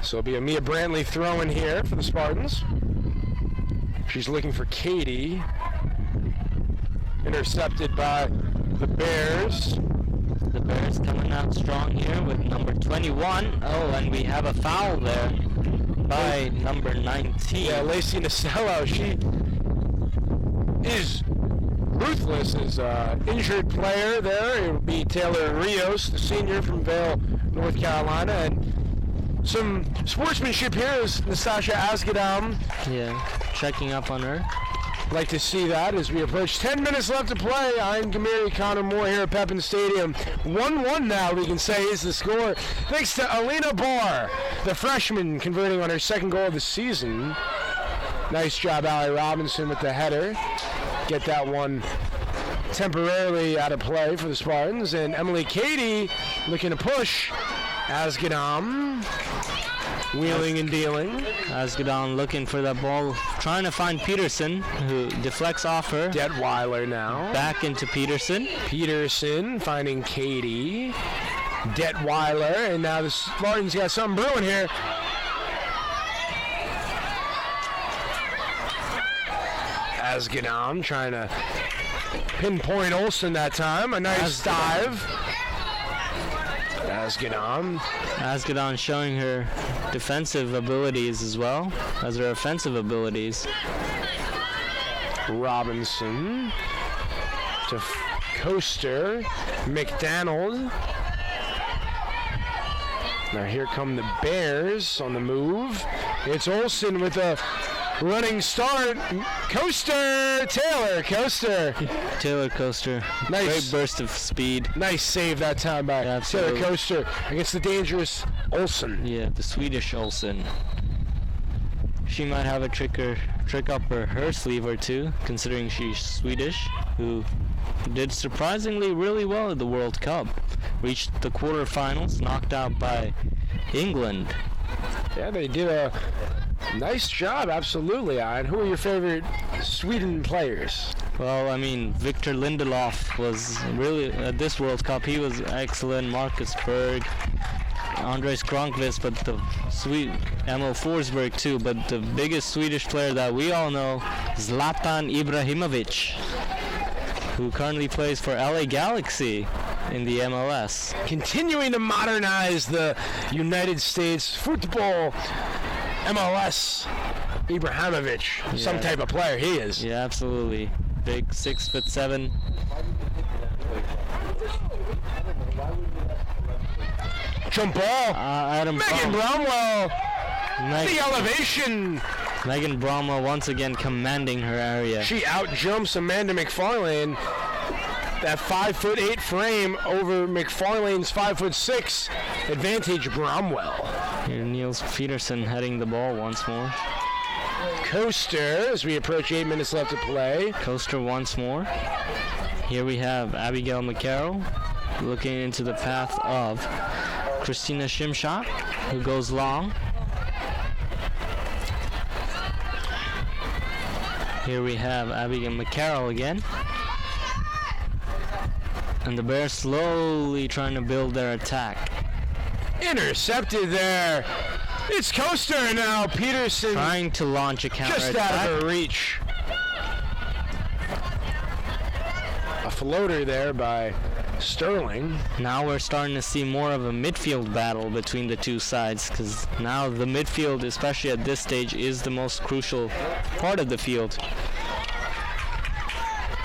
So it'll be a Mia Brantley throw in here for the Spartans. She's looking for Katie. Intercepted by the Bears. The Bears coming out strong here with number 21. Oh, and we have a foul there by number 19. Yeah, Lacey Nacella. She is ruthless as injured player there. It would be Taylor Rios, the senior from Vail, North Carolina. And some sportsmanship here is Natasha Asgadam. Yeah, checking up on her. Like to see that as we approach 10 minutes left to play. I'm Gamiri, Connor Moore here at Pepin Stadium. 1-1 now, we can say, is the score. Thanks to Alina Barr, the freshman, converting on her second goal of the season. Nice job, Allie Robinson, with the header. Get that one temporarily out of play for the Spartans. And Emily Cady looking to push. Asgadam wheeling and dealing. Asgadam looking for that ball, trying to find Peterson, who deflects off her. Detweiler now. Back into Peterson. Peterson finding Katie. Detweiler, and now the Spartans got something brewing here. Asgadam trying to pinpoint Olsen that time. A nice dive. Asgadam showing her defensive abilities as well as her offensive abilities. Robinson to Coaster. McDonald. Now here come the Bears on the move. It's Olsen with a running start. Coaster! Taylor Coaster. Taylor Coaster. Nice. Great burst of speed. Nice save that time by Taylor Coaster against the dangerous Olsen. Yeah, the Swedish Olsen. She might have a trick up her sleeve or two, considering she's Swedish, who did surprisingly really well at the World Cup. Reached the quarterfinals, knocked out by England. Yeah, they did a nice job, absolutely. And who are your favorite Sweden players? Well, I mean, Victor Lindelof was really, at this World Cup, he was excellent. Marcus Berg, Andres Granqvist, but the Emil Forsberg too. But the biggest Swedish player that we all know, Zlatan Ibrahimovic, who currently plays for LA Galaxy in the MLS. Continuing to modernize the United States football MLS Ibrahimovic, some type of player he is. Yeah, absolutely. Big 6'7". Jump ball. Megan Bromwell. The elevation. Megan Bromwell once again commanding her area. She out-jumps Amanda McFarlane. That 5'8" frame over McFarlane's 5'6". Advantage Bromwell. Here Niels Peterson heading the ball once more. Coaster as we approach 8 minutes left to play. Coaster once more. Here we have Abigail McCarroll looking into the path of Christina Shimshak, who goes long. Here we have Abigail McCarroll again. And the Bears slowly trying to build their attack. Intercepted there. It's Coaster now. Peterson trying to launch a counter just attack. Out of her reach. A floater there by Sterling. Now we're starting to see more of a midfield battle between the two sides, because now the midfield, especially at this stage, is the most crucial part of the field,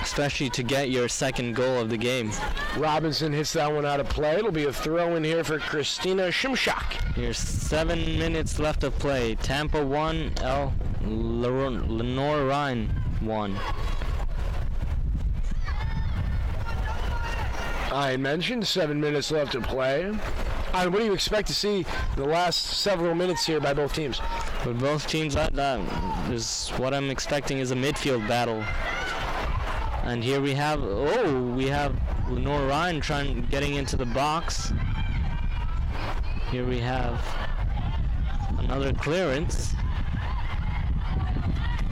especially to get your second goal of the game. Robinson hits that one out of play. It'll be a throw in here for Christina Shimshak. Here's 7 minutes left of play. Tampa 1, Lenoir Rhyne 1. I mentioned 7 minutes left to play. What do you expect to see in the last several minutes here by both teams? With both teams, that is what I'm expecting is a midfield battle. And here we have Lenoir Rhyne getting into the box. Here we have another clearance.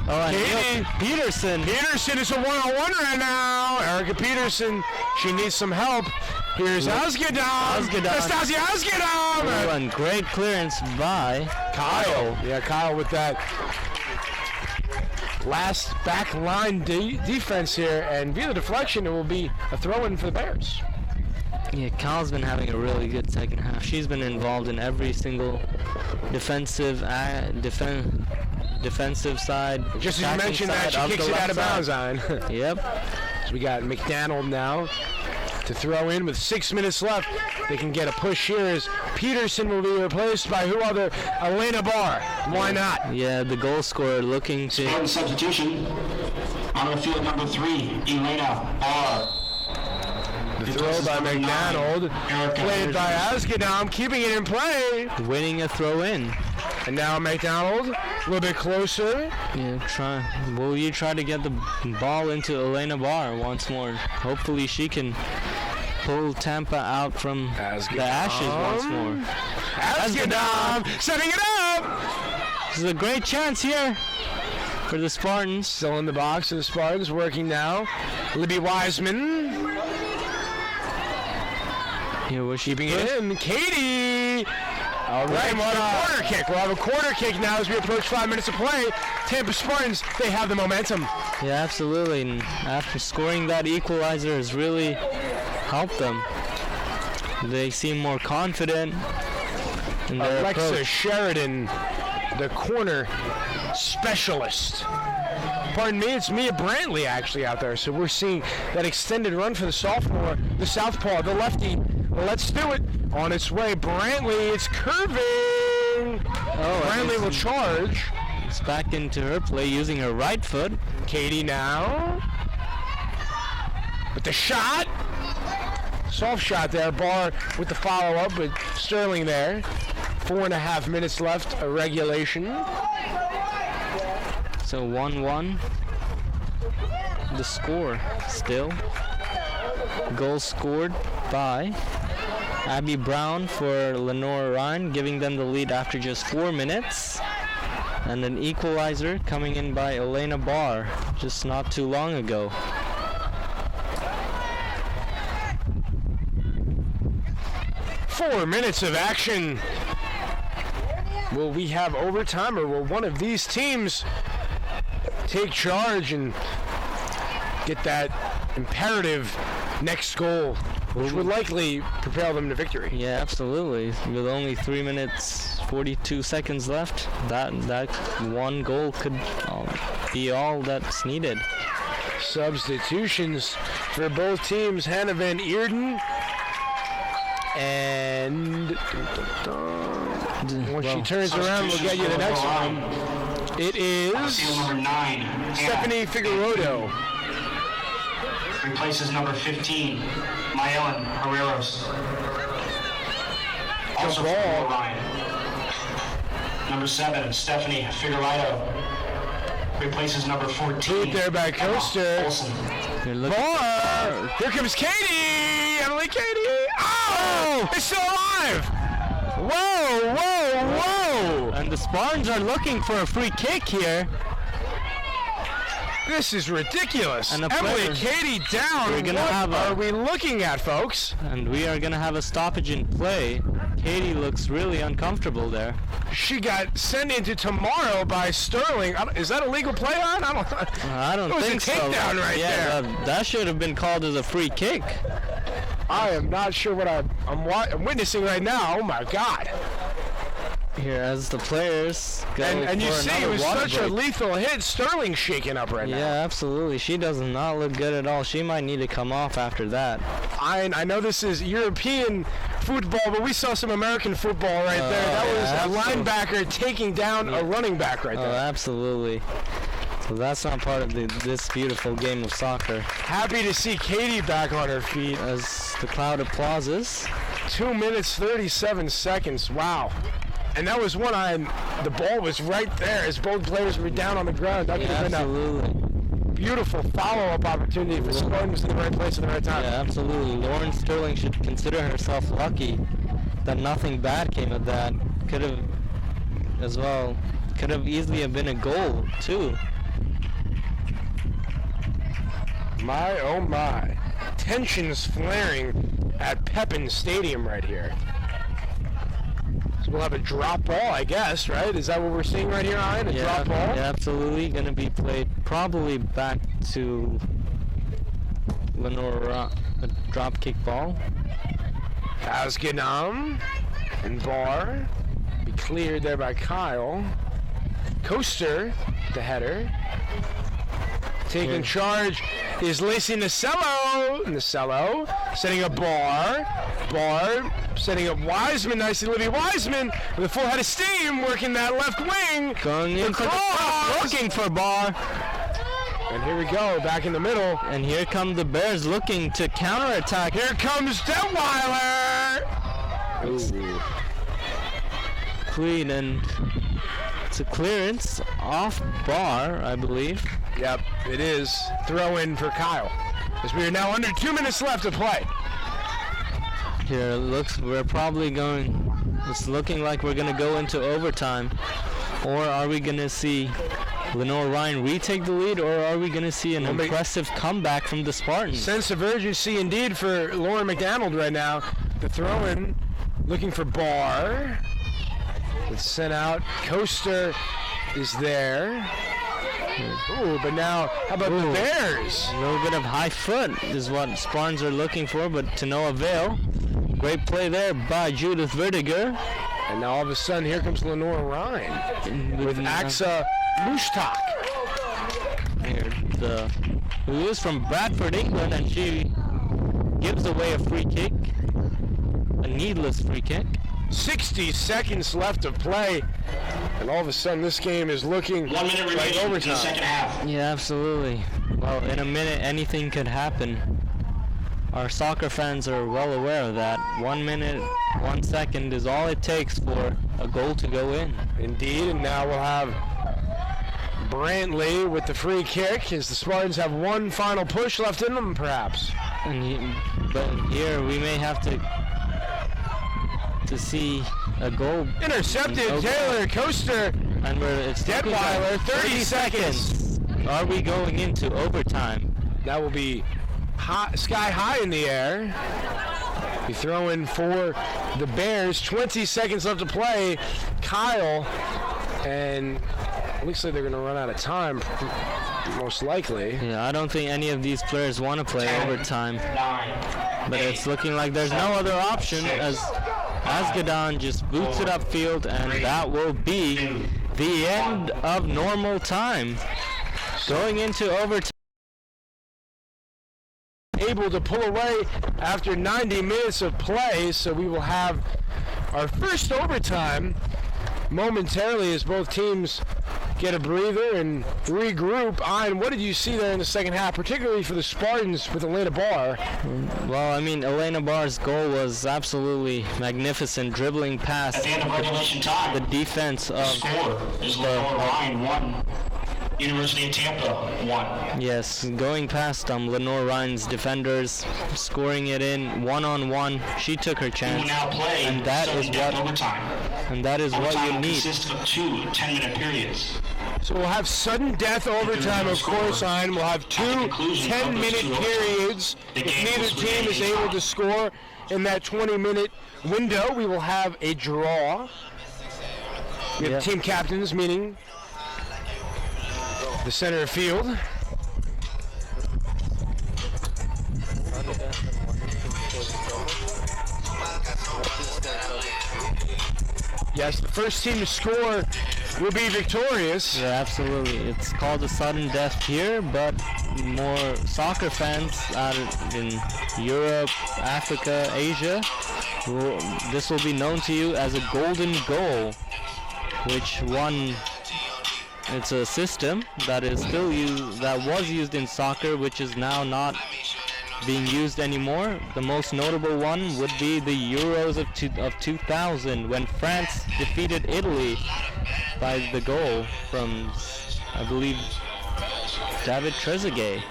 Oh, and Peterson. Peterson is a one-on-one right now. Erica Peterson, she needs some help. Here's Asgadam. Nastasia Asgadam. Oh, and great clearance by Kyle. Yeah, Kyle with that last back line defense here, and via the deflection, it will be a throw-in for the Bears. Yeah, Kyle's been having a really good second half. She's been involved in every single defensive side. Just as you mentioned that, she kicks it out of bounds on. Yep. So we got McDonald now to throw in with 6 minutes left. They can get a push here as Peterson will be replaced by who other? Elena Barr. Why not? Yeah, the goal scorer looking to... Spartan substitution. On the field number 3, Elena Barr. The throw by McDonald, played by Asgadam, keeping it in play. Winning a throw in. And now McDonald, a little bit closer. Yeah, will you try to get the ball into Elena Barr once more? Hopefully she can pull Tampa out from the ashes once more. Asgadam setting it up. This is a great chance here for the Spartans. Still in the box for the Spartans, working now. Libby Wiseman. Here, was she keeping it in? Katie! All right, we'll have a corner kick. We'll have a corner kick now as we approach 5 minutes of play. Tampa Spartans, they have the momentum. Yeah, absolutely. And after scoring that equalizer has really helped them. They seem more confident in their Alexa approach. Sheridan, the corner specialist. Pardon me, it's Mia Brantley actually out there. So we're seeing that extended run for the sophomore, the southpaw, the lefty. Let's do it. On its way, Brantley, it's curving. Brantley will charge. It's back into her play using her right foot. Katie now. With the shot. Soft shot there. Barr with the follow-up, but Sterling there. 4.5 minutes left of regulation. So 1-1. The score still. Goal scored by Abby Brown for Lenoir Rhyne, giving them the lead after just 4 minutes. And an equalizer coming in by Elena Barr just not too long ago. Four minutes of action. Will we have overtime, or will one of these teams take charge and get that imperative next goal which would likely propel them to victory. Yeah, absolutely. With only 3 minutes 42 seconds left, that one goal could be all that's needed. Substitutions for both teams. Hannah Van Eerden and when she turns around, we'll get you the next one. It is Field number 9, Stephanie Figueroa. replaces number 15, Mayellen Herreros. Also Good ball. from Rhyne. Number 7, Stephanie Figueroa. Replaces number 14. Boot there by Emma Coaster. Olsen. You're looking Bar! Here comes Katie! Emily Katie! Oh! It's still alive! Whoa, whoa, whoa! and the Spartans are looking for a free kick here. This is ridiculous. And a Emily player- Katie down. We're gonna What have a- are we looking at, folks? And we are going to have a stoppage in play. Katie looks really uncomfortable there. She got sent into tomorrow by Sterling. Is that a legal play on? I don't It was a think so. takedown right yeah, there. that should have been called as a free kick. I am not sure what I'm witnessing right now. Oh my God! Here as the players go And you for see, it another was water such a break. lethal hit. Sterling shaking up right now. Yeah, absolutely. She does not look good at all. She might need to come off after that. I know this is European football, but we saw some American football right there. That yeah, was a absolutely. linebacker taking down a running back right Oh, there. absolutely. So that's not part of this beautiful game of soccer. Happy to see Katie back on her feet. As the crowd applauses. 2 minutes 37 seconds. Wow. And that was one the ball was right there as both players were down on the ground. That could Yeah, have been a absolutely. beautiful follow-up opportunity for Spartans in the right place at the right time. Yeah, absolutely. Lauren Sterling should consider herself lucky that nothing bad came of that. Could have easily have been a goal too. My, oh my. Tensions flaring at Pepin Stadium right here. So we'll have a drop ball, I guess, right? Is that what we're seeing right here, Ryan? A drop ball? Yeah, absolutely. Going to be played probably back to Lenoir, a drop kick ball. Asgenam and Barr. Be cleared there by Kyle. Coaster, the header. Taking charge is Lacey Nacello. Nacello setting up Barr. Barr setting up Wiseman. Nicely, Livy Wiseman with a full head of steam working that left wing. Going in for the cross. looking for Barr. And here we go, back in the middle. And here come the Bears looking to counterattack. Here comes Detweiler. Clean, and it's a clearance off Barr, I believe. Yep, it is. Throw in for Kyle. As we are now under 2 minutes left to play. Here it looks, it's looking like we're gonna go into overtime. Or are we gonna see Lenoir Rhyne retake the lead, or are we gonna see an impressive comeback from the Spartans? Sense of urgency indeed for Lauren McDonald right now. The throw in, looking for Barr. It's sent out. Coaster is there. Ooh, but now, how about the Bears? A little bit of high foot is what Spartans are looking for, but to no avail. Great play there by Judith Verdiger. And now all of a sudden, here comes Lenoir Rhyne with Axa Mushtak. Here, who is from Bradford, England, and she gives away a free kick, a needless free kick. 60 seconds left to play, and all of a sudden this game is looking 1 minute like remaining in the overtime. second half. Yeah, absolutely. Well, in a minute, anything could happen. Our soccer fans are well aware of that. 1 minute, 1 second is all it takes for a goal to go in. Indeed, and now we'll have Brantley with the free kick as the Spartans have one final push left in them, perhaps. But here we may have to see a goal. Intercepted, Taylor Coaster. And it's Detweiler, 30 seconds. Are we going into overtime? That will be sky high in the air. We throw in for the Bears. 20 seconds left to play. Kyle, and it looks like they're going to run out of time. most likely. Yeah, I don't think any of these players want to play overtime. 9, But it's looking like there's no other option as Asgadon just boots it upfield, and that will be the end of normal time. Going into overtime. Able to pull away after 90 minutes of play, so we will have our first overtime momentarily as both teams get a breather and regroup. Rhyne, what did you see there in the second half, particularly for the Spartans with Elena Barr? Well, I mean, Elena Barr's goal was absolutely magnificent, dribbling past at the end of regulation time, the defense of score is Lenoir Rhyne 1, University of Tampa 1. Yes, going past Lenoir Rhyne's defenders, scoring it in one-on-one. She took her We will chance, now play and that is sudden-death what overtime. you need. Consists of 2 10-minute periods. So we'll have sudden death overtime, of course, Rhyne. We'll have 2 10-minute periods. If neither team is able to score in that 20-minute window, we will have a draw. We have team captains, meaning the center of field. Yes, the first team to score will be victorious. Yeah, absolutely. It's called a sudden death here, but more soccer fans out in Europe, Africa, Asia, this will be known to you as a golden goal, which it's a system that is still that was used in soccer, which is now not being used anymore. The most notable one would be the Euros of 2000, when France defeated Italy by the goal from, I believe, David Trezeguet.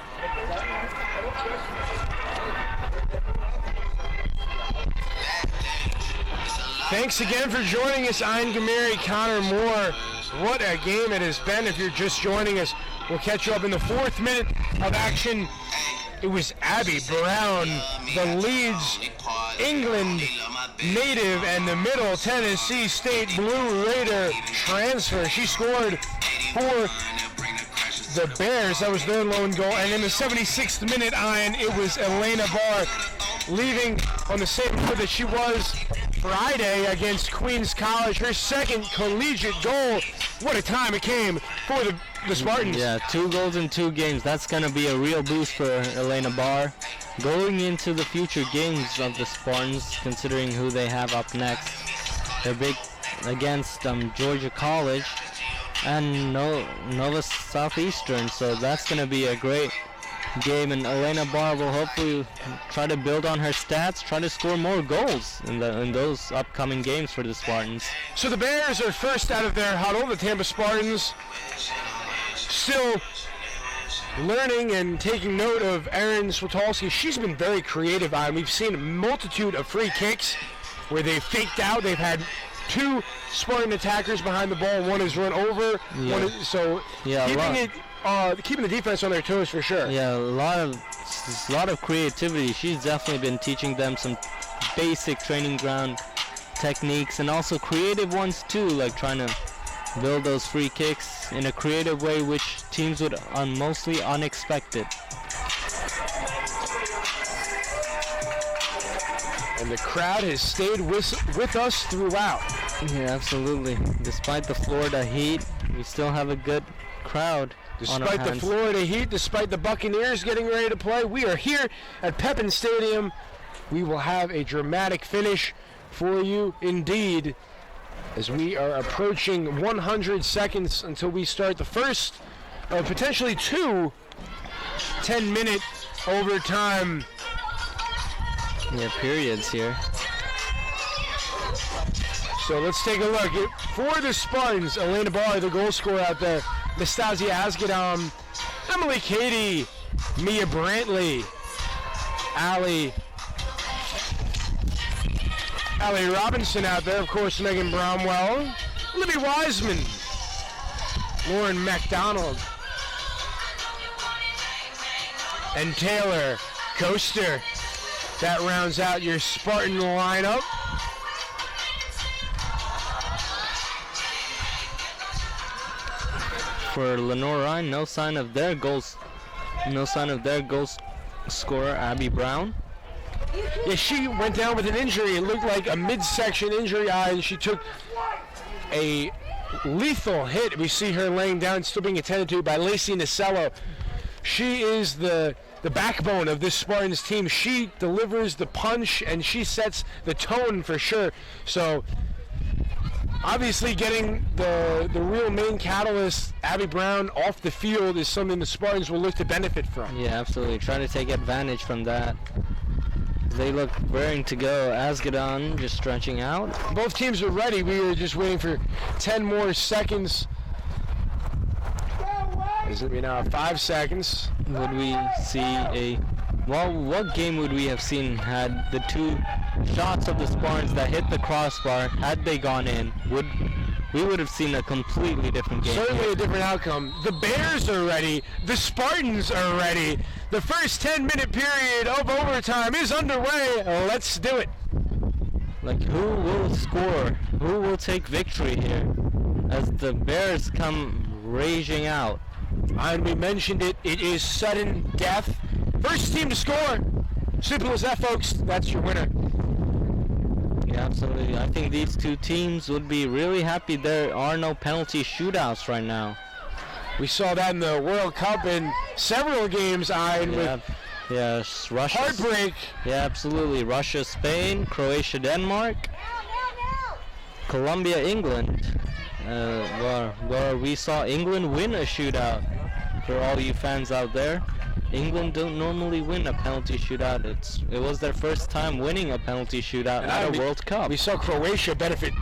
Thanks again for joining us, Rhyne Gameri, Connor Moore. What a game it has been. If you're just joining us, we'll catch you up in the 4th minute of action. It was Abby Brown, the Leeds, England native and the Middle Tennessee State Blue Raider transfer. She scored for the Bears. That was their lone goal. And in the 76th minute, Ryan, it was Elena Barr leaving on the same foot that she was Friday against Queens College. Her second collegiate goal. What a time it came for the Spartans. Yeah, 2 goals in 2 games. That's going to be a real boost for Elena Barr. Going into the future games of the Spartans, considering who they have up next. They're big against Georgia College and Nova Southeastern, so that's going to be a great game, and Elena Barr will hopefully try to build on her stats, try to score more goals in those upcoming games for the Spartans. So the Bears are first out of their huddle. The Tampa Spartans still learning and taking note of Erin Switalski. She's been very creative. We've seen a multitude of free kicks where they've faked out. They've had 2 Spartan attackers behind the ball. One is run over. Keeping the defense on their toes for sure. Yeah, a lot of creativity. She's definitely been teaching them some basic training ground techniques and also creative ones too, like trying to build those free kicks in a creative way which teams would mostly unexpected. And the crowd has stayed with us throughout. Yeah, absolutely. Despite the Florida heat, we still have a good crowd. Despite the Florida heat, despite the Buccaneers getting ready to play, we are here at Pepin Stadium. We will have a dramatic finish for you indeed, as we are approaching 100 seconds until we start the first of potentially 2 10-minute overtime periods here. So let's take a look. For the Spartans, Elena Barr, the goal scorer out there, Nastasia Asgadam, Emily Cady, Mia Brantley, Allie Robinson out there, of course, Megan Bromwell, Libby Wiseman, Lauren McDonald, and Taylor Coaster. That rounds out your Spartan lineup. for Lenoir Rhyne. No sign of their goals. No sign of their goal scorer, Abby Brown. Yeah, she went down with an injury. It looked like a midsection injury, and she took a lethal hit. We see her laying down, still being attended to by Lacey Nacello. She is the backbone of this Spartans team. She delivers the punch, and she sets the tone for sure. So, obviously getting the real main catalyst, Abby Brown, off the field is something the Spartans will look to benefit from. Yeah, absolutely. Trying to take advantage from that. They look raring to go. Asgadon just stretching out. Both teams are ready. We are just waiting for 10 more seconds. Is it now 5 seconds? Would we see what game would we have seen had the two shots of the Spartans that hit the crossbar, had they gone in? We would have seen a completely different game. Certainly a different outcome. The Bears are ready. The Spartans are ready. The first 10-minute period of overtime is underway. Let's do it. Like, who will score? Who will take victory here as the Bears come raging out? And we mentioned it. It is sudden death. First team to score. Simple as that, folks. That's your winner. Yeah, absolutely. I think these two teams would be really happy there are no penalty shootouts right now. We saw that in the World Cup in several games, with Russia. Heartbreak. Yeah, absolutely. Russia, Spain, Croatia, Denmark, Colombia, England. Where we saw England win a shootout. For all you fans out there, England don't normally win a penalty shootout. It was their first time winning a penalty shootout at a World Cup. We saw Croatia benefit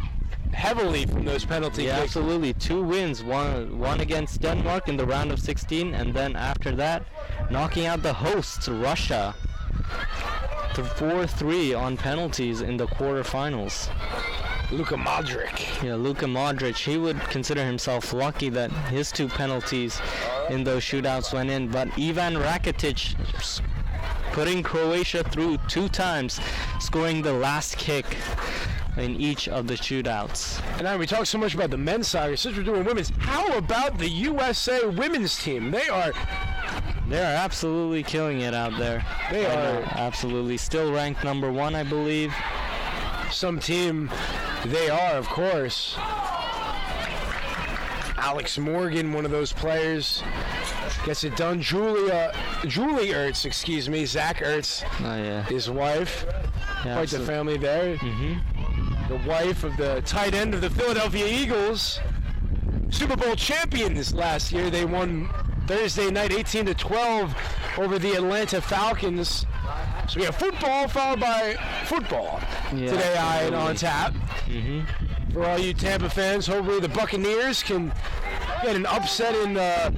heavily from those penalty kicks. Absolutely. 2 wins, one against Denmark in the round of 16, and then after that, knocking out the hosts, Russia, 4-3 on penalties in the quarterfinals. Luka Modric. Yeah, Luka Modric, he would consider himself lucky that his 2 penalties in those shootouts went in, but Ivan Rakitic putting Croatia through 2 times, scoring the last kick in each of the shootouts. And now we talk so much about the men's soccer, since we're doing women's, how about the USA women's team? They are absolutely killing it out there. They are absolutely still ranked number 1, I believe. Some team they are, of course. Alex Morgan, one of those players, gets it done. Julie Ertz, Zach Ertz, his wife. Yeah, quite the family there. The wife of the tight end of the Philadelphia Eagles, Super Bowl champions last year. They won Thursday night 18-12 over the Atlanta Falcons. So we have football followed by football today on tap. For all you Tampa fans, hopefully the Buccaneers can get an upset in the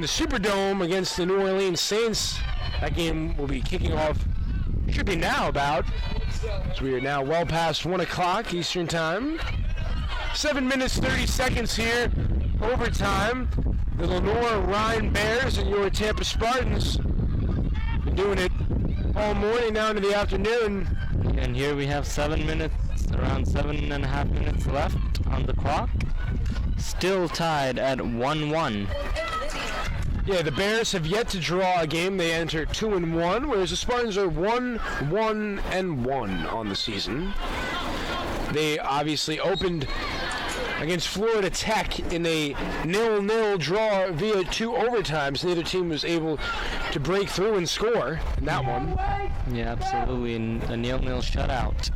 Superdome against the New Orleans Saints. That game will be kicking off, should be now about. So we are now well past 1 o'clock Eastern Time. 7 minutes, 30 seconds here. Overtime. The Lenoir Rhyne Bears and your Tampa Spartans been doing it all morning now into the afternoon. And here we have 7 minutes, around 7.5 minutes left on the clock. Still tied at 1-1. Yeah, the Bears have yet to draw a game. They enter 2-1, whereas the Spartans are 1-1-1 on the season. They obviously opened against Florida Tech in a 0-0 draw via 2 overtimes. Neither team was able to break through and score in that one. Yeah, absolutely, and a 0-0 shutout.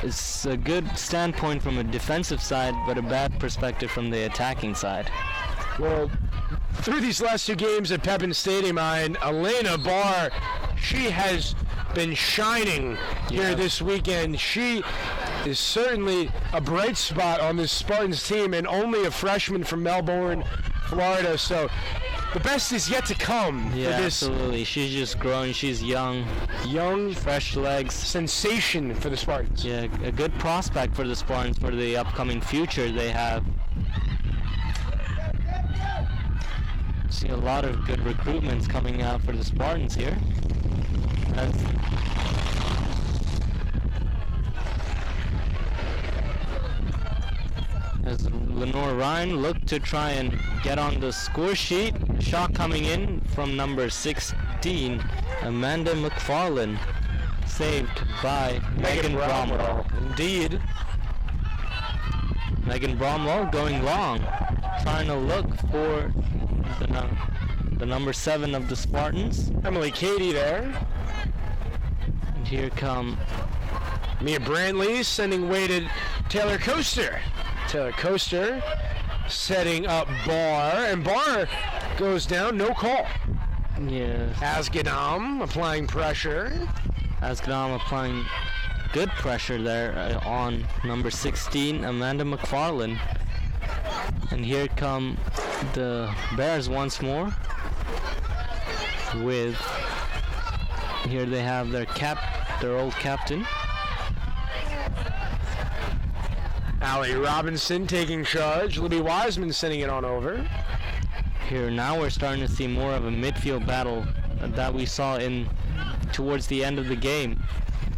It's a good standpoint from a defensive side, but a bad perspective from the attacking side. Well, through these last 2 games at Pepin Stadium, and Elena Barr, she has been shining here this weekend. She is certainly a bright spot on this Spartans team, and only a freshman from Melbourne, Florida. So the best is yet to come for this. Absolutely. She's just growing. She's young, fresh legs. Sensation for the Spartans. Yeah, a good prospect for the Spartans for the upcoming future they have. See a lot of good recruitments coming out for the Spartans here. As Lenoir Rhyne look to try and get on the score sheet. Shot coming in from number 16, Amanda McFarlane, saved by Megan Bromwell. Indeed. Megan Bromwell going long, trying to look for the number 7 of the Spartans. Emily Cady there. And here come Mia Brantley sending weighted Taylor Coaster. Taylor Coaster setting up Barr, and Barr goes down, no call. Asgadam applying pressure. Asgadam applying good pressure there on number 16, Amanda McFarlane. And here come the Bears once more. Here they have their old captain. Allie Robinson taking charge. Libby Wiseman sending it on over. Here now we're starting to see more of a midfield battle that we saw towards the end of the game.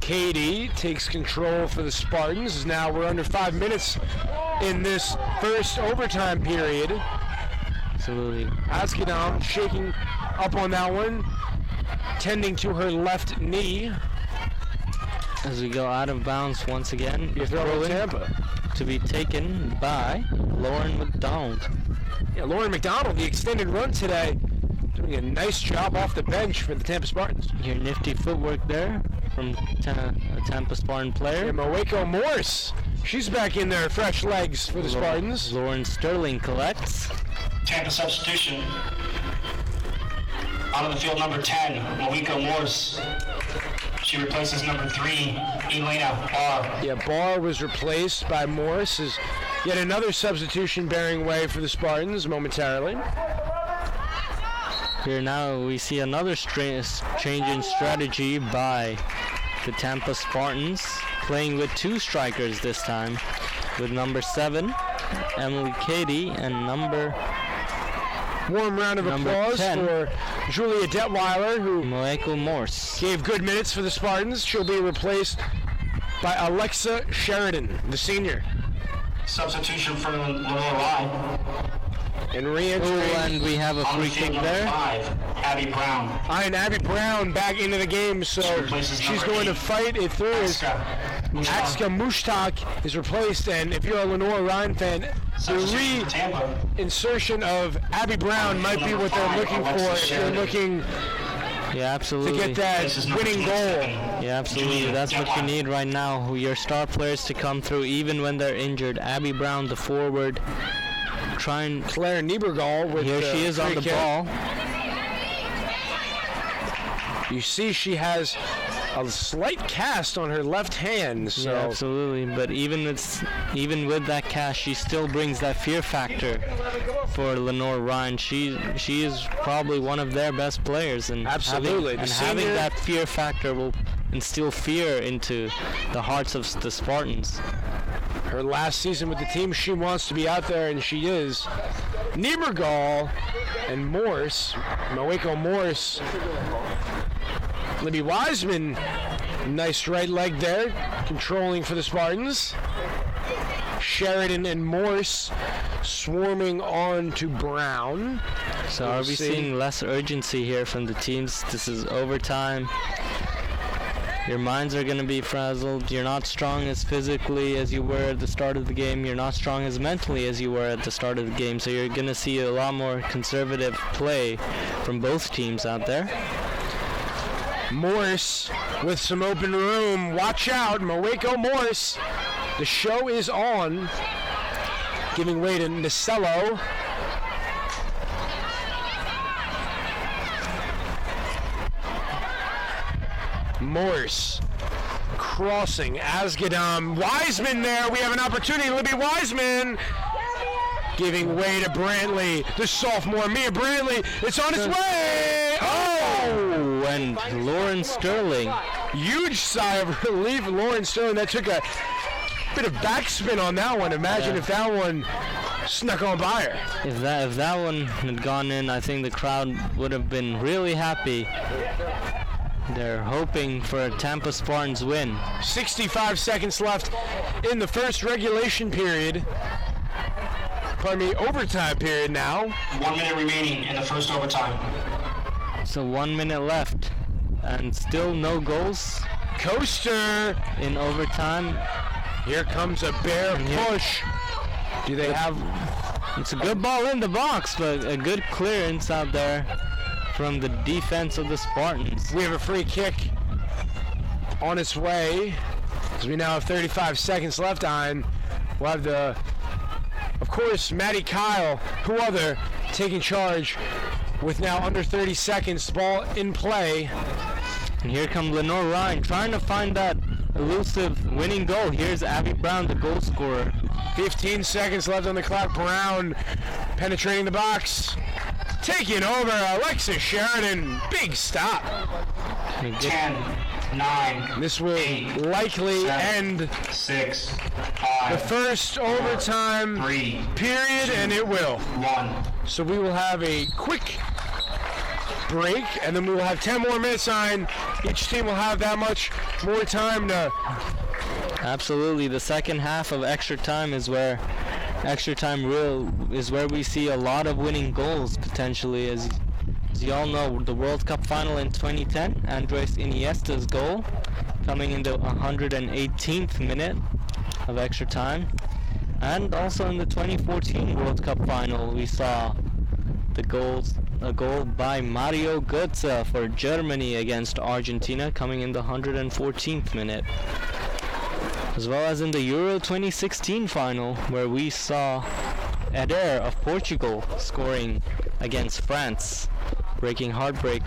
Katie takes control for the Spartans. Now we're under 5 minutes in this first overtime period. Absolutely. Askedam shaking up on that one, tending to her left knee. As we go out of bounds once again. You throw in Tampa. To be taken by Lauren McDonald. Yeah, Lauren McDonald, the extended run today, doing a nice job off the bench for the Tampa Spartans. Your nifty footwork there from a Tampa Spartan player. Yeah, Moeko Morse, she's back in there, fresh legs for the Spartans. Lauren Sterling collects. Tampa substitution. Out of the field, number 10, Moeko Morse. She replaces number 3, Elena Barr. Yeah, Barr was replaced by Morse as yet another substitution bearing way for the Spartans momentarily. Here now we see another change in strategy by the Tampa Spartans, playing with 2 strikers this time, with number 7, Emily Cady, and warm round of applause 10, for Julia Detweiler, who Moeko Morse gave good minutes for the Spartans. She'll be replaced by Alexa Sheridan, the senior. Substitution for Lenoir Rhyne. And re-entry. and we have a free kick there. 5, Abby Brown. And Abby Brown back into the game, so she's going to fight it through. Axka Mushtaq is replaced, and if you're a Lenoir Rhyne fan, the re-insertion of Abby Brown might be what they're looking for if they're looking absolutely. to get that winning goal. Yeah, absolutely. That's what you need right now. Your star players to come through even when they're injured. Abby Brown, the forward, Claire Niebergall with here she is on the ball. You see she has a slight cast on her left hand. So yeah, absolutely. But even with that cast, she still brings that fear factor for Lenoir Rhyne. She is probably one of their best players, and absolutely. Having that fear factor will instill fear into the hearts of the Spartans. Her last season with the team, she wants to be out there, and she is. Niebergall and Morse, Moeko Morse. Libby Wiseman, nice right leg there, controlling for the Spartans. Sheridan and Morse swarming on to Brown. So are we seeing less urgency here from the teams? This is overtime. Your minds are going to be frazzled. You're not strong as physically as you were at the start of the game. You're not strong as mentally as you were at the start of the game. So you're going to see a lot more conservative play from both teams out there. Morse with some open room. Watch out, Moeko Morse. The show is on. Giving way to Nicello. Morse crossing. Asgadam. Wiseman there. We have an opportunity. Libby Wiseman giving way to Brantley. The sophomore, Mia Brantley. It's on its way. Oh! And Lauren Sterling. Huge sigh of relief. Lauren Sterling. That took a bit of backspin on that one. Imagine if that one snuck on by her. If that one had gone in, I think the crowd would have been really happy. They're hoping for a Tampa Spartans win. 65 seconds left in the first regulation period. overtime period now. 1 minute remaining in the first overtime. So 1 minute left, and still no goals Coaster. in overtime. Here comes a Bear push. Do they have... It's a good ball in the box, but a good clearance out there from the defense of the Spartans. We have a free kick on its way, as we now have 35 seconds left on. We'll have of course, Matty Kyle, who other, taking charge with now under 30 seconds, ball in play. And here comes Lenoir Rhyne trying to find that elusive winning goal. Here's Abby Brown, the goal scorer. 15 seconds left on the clock. Brown penetrating the box. Taking over, Alexis Sheridan. Big stop. 10, 9. This will 8, likely 7, end 6, the 5, first overtime 3, period, and it will. 1. So we will have a quick break, and then we will have 10 more minutes on. Each team will have that much more time to... Absolutely, the second half of extra time is where we see a lot of winning goals potentially. As you all know, the World Cup final in 2010, Andres Iniesta's goal coming in the 118th minute of extra time, and also in the 2014 World Cup final we saw a goal by Mario Götze for Germany against Argentina coming in the 114th minute. As well as in the Euro 2016 final, where we saw Eder of Portugal scoring against France, breaking heartbreak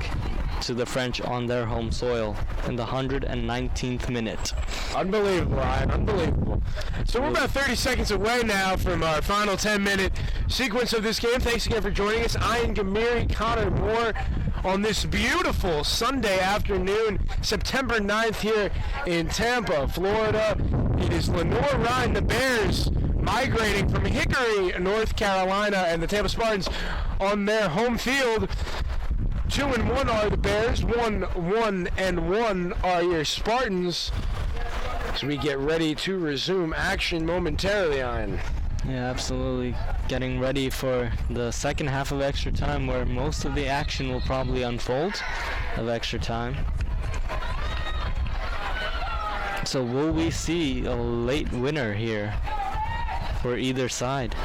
to the French on their home soil in the 119th minute. Unbelievable, Ryan, unbelievable. So we're about 30 seconds away now from our final 10-minute sequence of this game. Thanks again for joining us. Ian Gamiri, Connor Moore, on this beautiful Sunday afternoon, September 9th here in Tampa, Florida. It is Lenoir Rhyne, the Bears, migrating from Hickory, North Carolina, and the Tampa Spartans on their home field. 2-1 are the Bears, 1-1 are your Spartans. As we get ready to resume action momentarily, Ian. Yeah, absolutely. Getting ready for the second half of extra time, where most of the action will probably unfold of extra time. So will we see a late winner here for either side?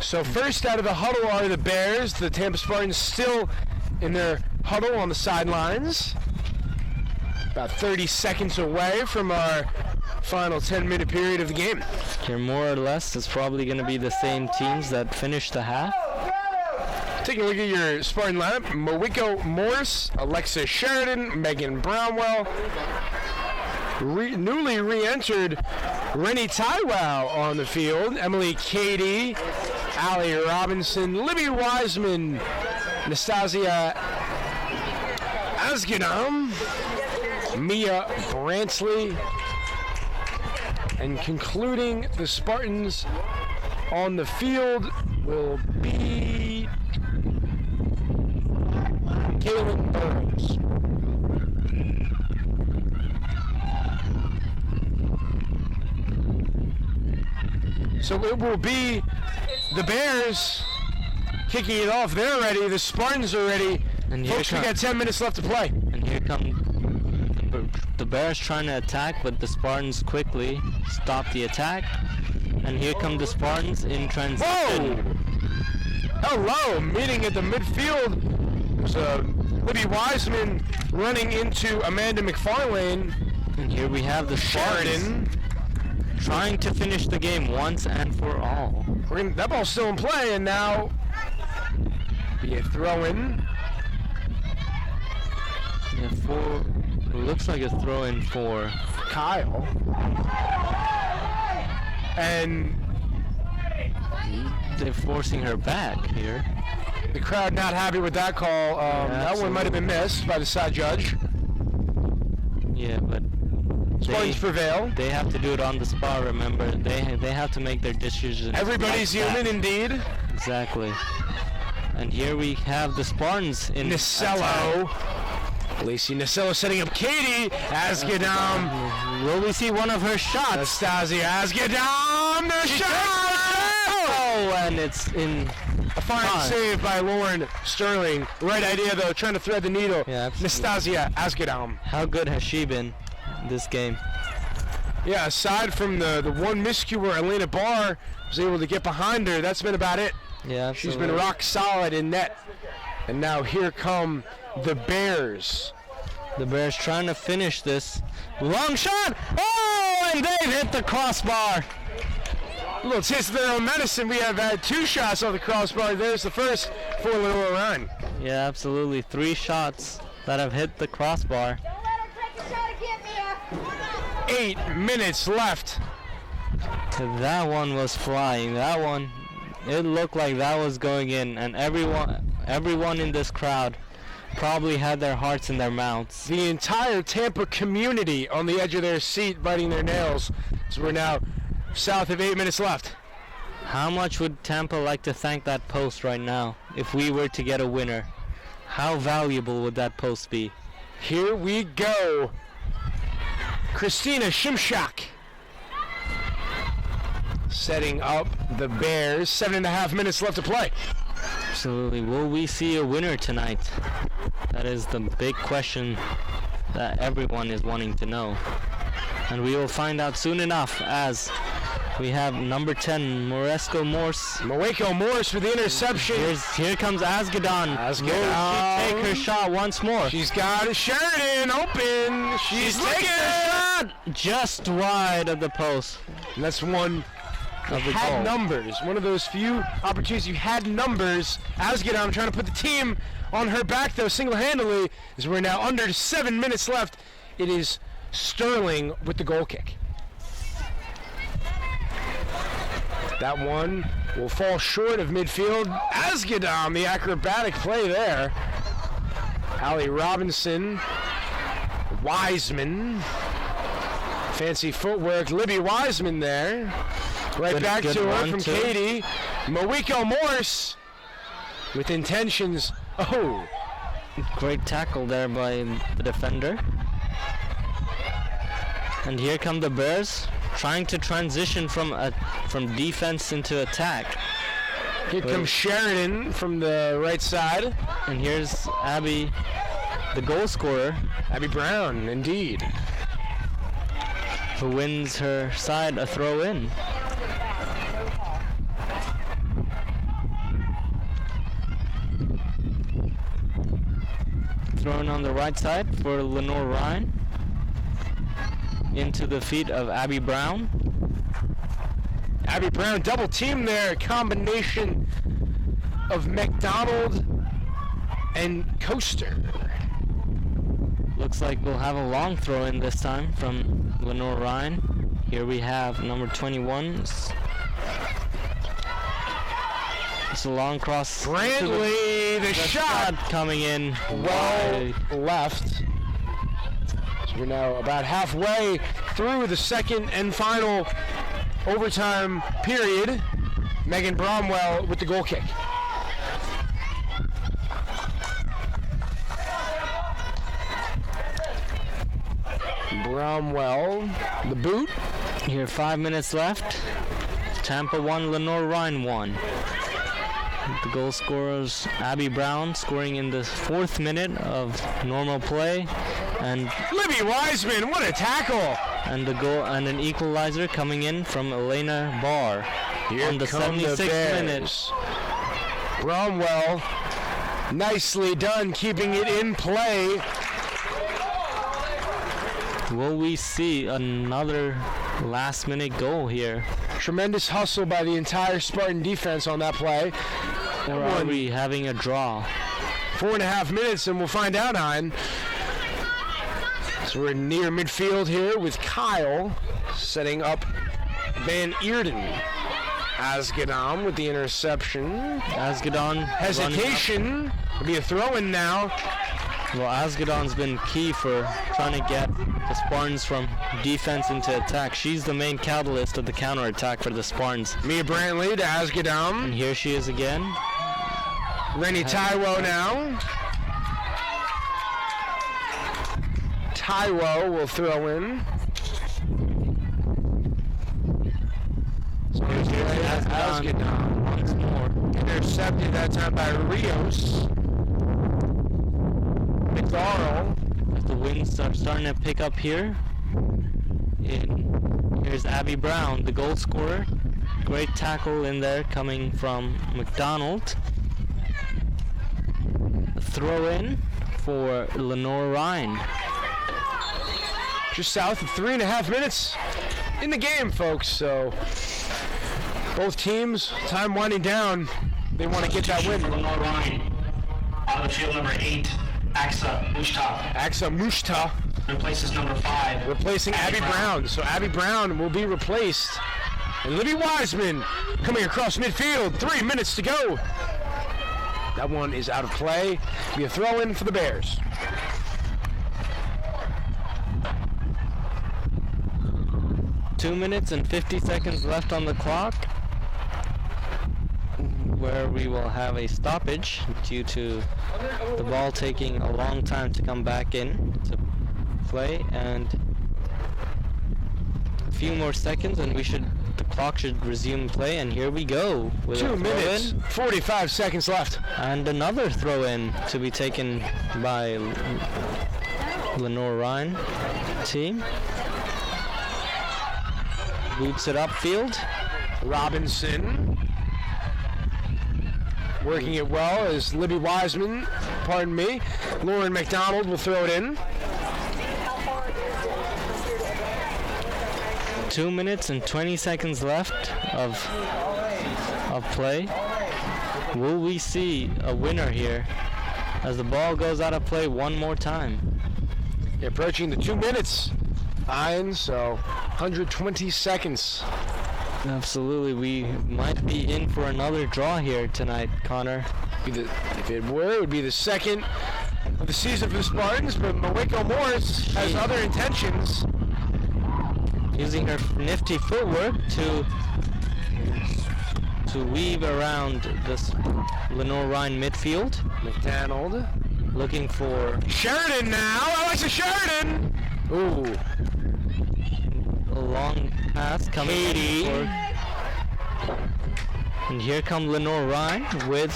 So first out of the huddle are the Bears. The Tampa Spartans still in their huddle on the sidelines. About 30 seconds away from our final 10-minute period of the game. Here, more or less, it's probably going to be the same teams that finished the half. Taking a look at your Spartan lineup: Mawiko Morris, Alexis Sheridan, Megan Brownwell, newly re-entered Rennie Tywell on the field, Emily Cady, Allie Robinson, Libby Wiseman, Nastasia Asginam, Mia Brantley, and concluding the Spartans on the field will be Kaylin Burns. So it will be the Bears kicking it off. They're ready. The Spartans are ready. And Folks, we got 10 minutes left to play. And here come the Bears trying to attack, but the Spartans quickly stop the attack. And here come the Spartans in transition. Whoa! Hello, meeting at the midfield. There's Libby Wiseman running into Amanda McFarlane. And here we have the Spartans trying to finish the game once and for all. That ball's still in play, and now be a throw-in. Yeah, it looks like a throw-in for Kyle. And they're forcing her back here. The crowd not happy with that call. That one might have been missed by the side judge. Yeah, but Spartans prevail. They have to do it on the spot, remember. They have to make their decisions. Everybody's like human, indeed. Exactly. And here we have the Spartans in Nicello. Lacey Nasillo setting up Katie. Asgadam. Will we see one of her shots? Anastasia Asgadam. The shot! Oh, and it's in. A fine save by Lauren Sterling. Right idea, though, trying to thread the needle. Yeah, absolutely. Nastasia Asgadam. How good has she been this game? Yeah, aside from the one miscue where Elena Barr was able to get behind her, that's been about it. Yeah, She's been rock solid in net. And now here come the Bears. The Bears trying to finish this. Long shot! Oh, and they've hit the crossbar. A little taste of their own medicine. We have had 2 shots off the crossbar. There's the first for Lenoir Rhyne. Yeah, absolutely. 3 shots that have hit the crossbar. 8 minutes left. That one was flying. That one, it looked like that was going in, and everyone in this crowd probably had their hearts in their mouths. The entire Tampa community on the edge of their seat biting their nails. So we're now south of 8 minutes left. How much would Tampa like to thank that post right now if we were to get a winner? How valuable would that post be? Here we go. Christina Shimshak setting up the Bears. 7.5 minutes left to play. Absolutely. Will we see a winner tonight? That is the big question that everyone is wanting to know. And we will find out soon enough as we have number 10, Moresco Morse. Moeko Morse for the interception. Here comes Asgadon. Will she take her shot once more? She's got a Sheridan open. She's taking a shot just wide of the post. And that's one of the had goal. Numbers. One of those few opportunities you had numbers. Asgadon trying to put the team on her back, though, single-handedly, as we're now under 7 minutes left. It is Sterling with the goal kick. That one will fall short of midfield. Asgadon, the acrobatic play there. Allie Robinson. Wiseman. Fancy footwork. Libby Wiseman there. Right back to her from Katie. Moeko Morse with intentions. Oh. Great tackle there by the defender. And here come the Bears, trying to transition from defense into attack. Here comes Sheridan from the right side. And here's Abby, the goal scorer. Abby Brown, indeed. Who wins her side a throw in. Thrown on the right side for Lenoir Rhyne. Into the feet of Abby Brown. Abby Brown double team there. Combination of McDonald and Coaster. Looks like we'll have a long throw in this time from Lenoir Rhyne. Here we have number 21. It's a long cross. Brantley, the shot coming in well left. So we're now about halfway through the second and final overtime period. Megan Bromwell with the goal kick. Bromwell, the boot. Here, 5 minutes left. Tampa 1, Lenoir Rhyne 1. The goal scorers, Abby Brown scoring in the 4th minute of normal play, and Libby Wiseman, what a tackle! And the goal and an equalizer coming in from Elena Barr Here on the 76th minute. Bromwell, nicely done, keeping it in play. Will we see another last-minute goal here? Tremendous hustle by the entire Spartan defense on that play. Or are we having a draw? 4.5 minutes and we'll find out, Rhyne. So we're near midfield here with Kyle setting up Van Eerden. Asgadon with the interception. Asgadon hesitation. It'll be a throw-in now. Well, Asgadon's been key for trying to get the Spartans from defense into attack. She's the main catalyst of the counterattack for the Spartans. Mia Brantley to Asgadon. And here she is again. Rennie Taiwo now. Taiwo will throw in. So here's Asgadon once more. Intercepted that time by Rios. McDarrell. The winds are starting to pick up here. Here's Abby Brown, the goal scorer. Great tackle in there coming from McDonald. A throw in for Lenoir Rhyne. Just south of 3.5 minutes in the game, folks. So both teams, time winding down, they want to get that win. Lenoir Rhyne. On the field, number 8, Aksa Mushta replaces number 5. replacing Abby Brown. So Abby Brown will be replaced. And Libby Wiseman coming across midfield. 3 minutes to go. That one is out of play. Be a throw in for the Bears. Two minutes and 50 seconds left on the clock, where we will have a stoppage due to the ball taking a long time to come back in to play, and a few more seconds and the clock should resume play. And here we go with 2 a minutes, throw-in, 45 seconds left. and another throw in to be taken by Lenoir Rhyne team. Boots it upfield. Robinson working it well as Libby Wiseman, Lauren McDonald will throw it in. 2 minutes and 20 seconds left of play. Will we see a winner here as the ball goes out of play one more time? Approaching the 2 minutes. Fine, so 120 seconds. Absolutely, we might be in for another draw here tonight, Connor. If it were, it would be the second of the season for the Spartans, but Maweko Morris has other intentions. Using her nifty footwork to weave around this Lenoir Rhyne midfield. McDonald. Looking for Sheridan now. Alexa Sheridan. Ooh. a long pass coming in for, and here come Lenoir Rhyne with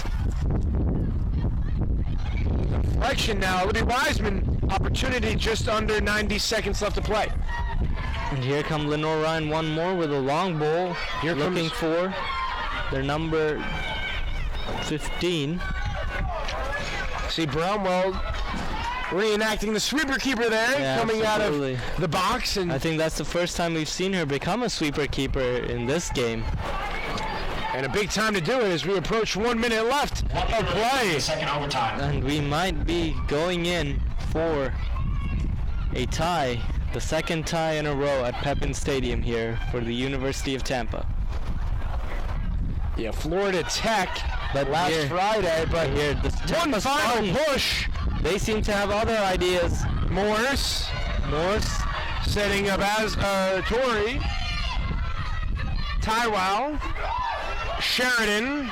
Deflection now. Libby Wiseman. Opportunity just under 90 seconds left to play. And here come Lenoir Rhyne one more with a long ball. Here looking for their number 15. See Brownwell reenacting the sweeper keeper there, Yeah, coming absolutely. out of the box. And I think that's the first time we've seen her become a sweeper keeper in this game. a big time to do it as we approach 1 minute left of play. Second overtime. And we might be going in for a tie, the second tie in a row at Pepin Stadium here for the University of Tampa. Yeah, Florida Tech But last here- Friday, but Here, the one Tampa final Spartans, push. they seem to have other ideas. Morris Morse, setting up as Torrey. Taiwo. Sheridan.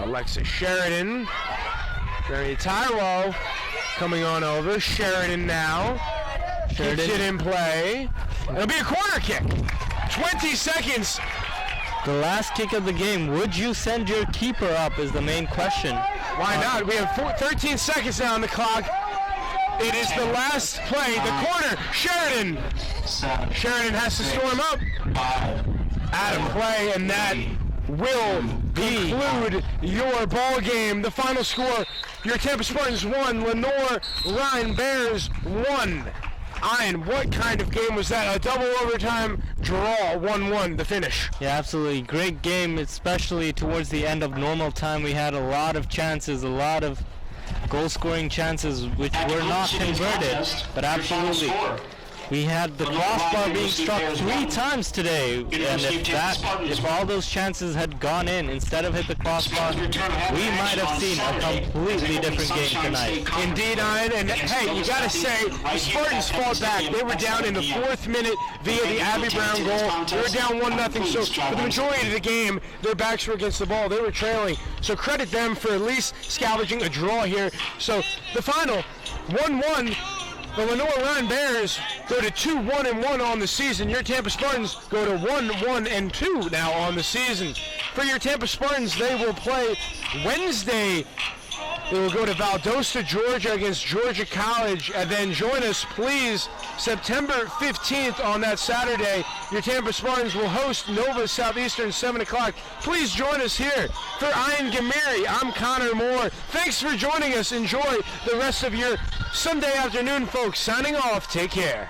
Alexa Sheridan. Jerry Taiwo coming on over. Sheridan now. Keeps it in play. It'll be a corner kick. 20 seconds. the last kick of the game. Would you send your keeper up is the main question. Why not? We have 13 seconds now on the clock. It is the last play. The corner. Sheridan. Sheridan has to storm up. Out of play, and that will conclude your ball game. The final score, your Tampa Spartans 1, Lenoir Rhyne Bears 1. Ian, what kind of game was that? A double overtime draw, 1-1, the finish. Yeah, absolutely. Great game, especially towards the end of normal time. We had a lot of chances, a lot of goal-scoring chances, which were not converted. But absolutely, we had the crossbar being struck 3 times today, and if all those chances had gone in instead of hit the crossbar, we might have seen a completely different game tonight. Indeed, Ian, and hey, you gotta say, the Spartans fought back. They were down in the 4th minute via the Abby Brown goal. They were down 1-0, so for the majority of the game, their backs were against the ball. They were trailing, so credit them for at least salvaging a draw here. So the final, 1-1, The Lenoir Rhyne Bears go to 2-1-1 on the season. Your Tampa Spartans go to 1-1-2 now on the season. For your Tampa Spartans, they will play Wednesday. They will go to Valdosta, Georgia against Georgia College, and then join us, please, September 15th on that Saturday. Your Tampa Spartans will host Nova Southeastern 7 o'clock. Please join us here. For Ian Gamiri, I'm Connor Moore. Thanks for joining us. Enjoy the rest of your Sunday afternoon, folks. Signing off. Take care.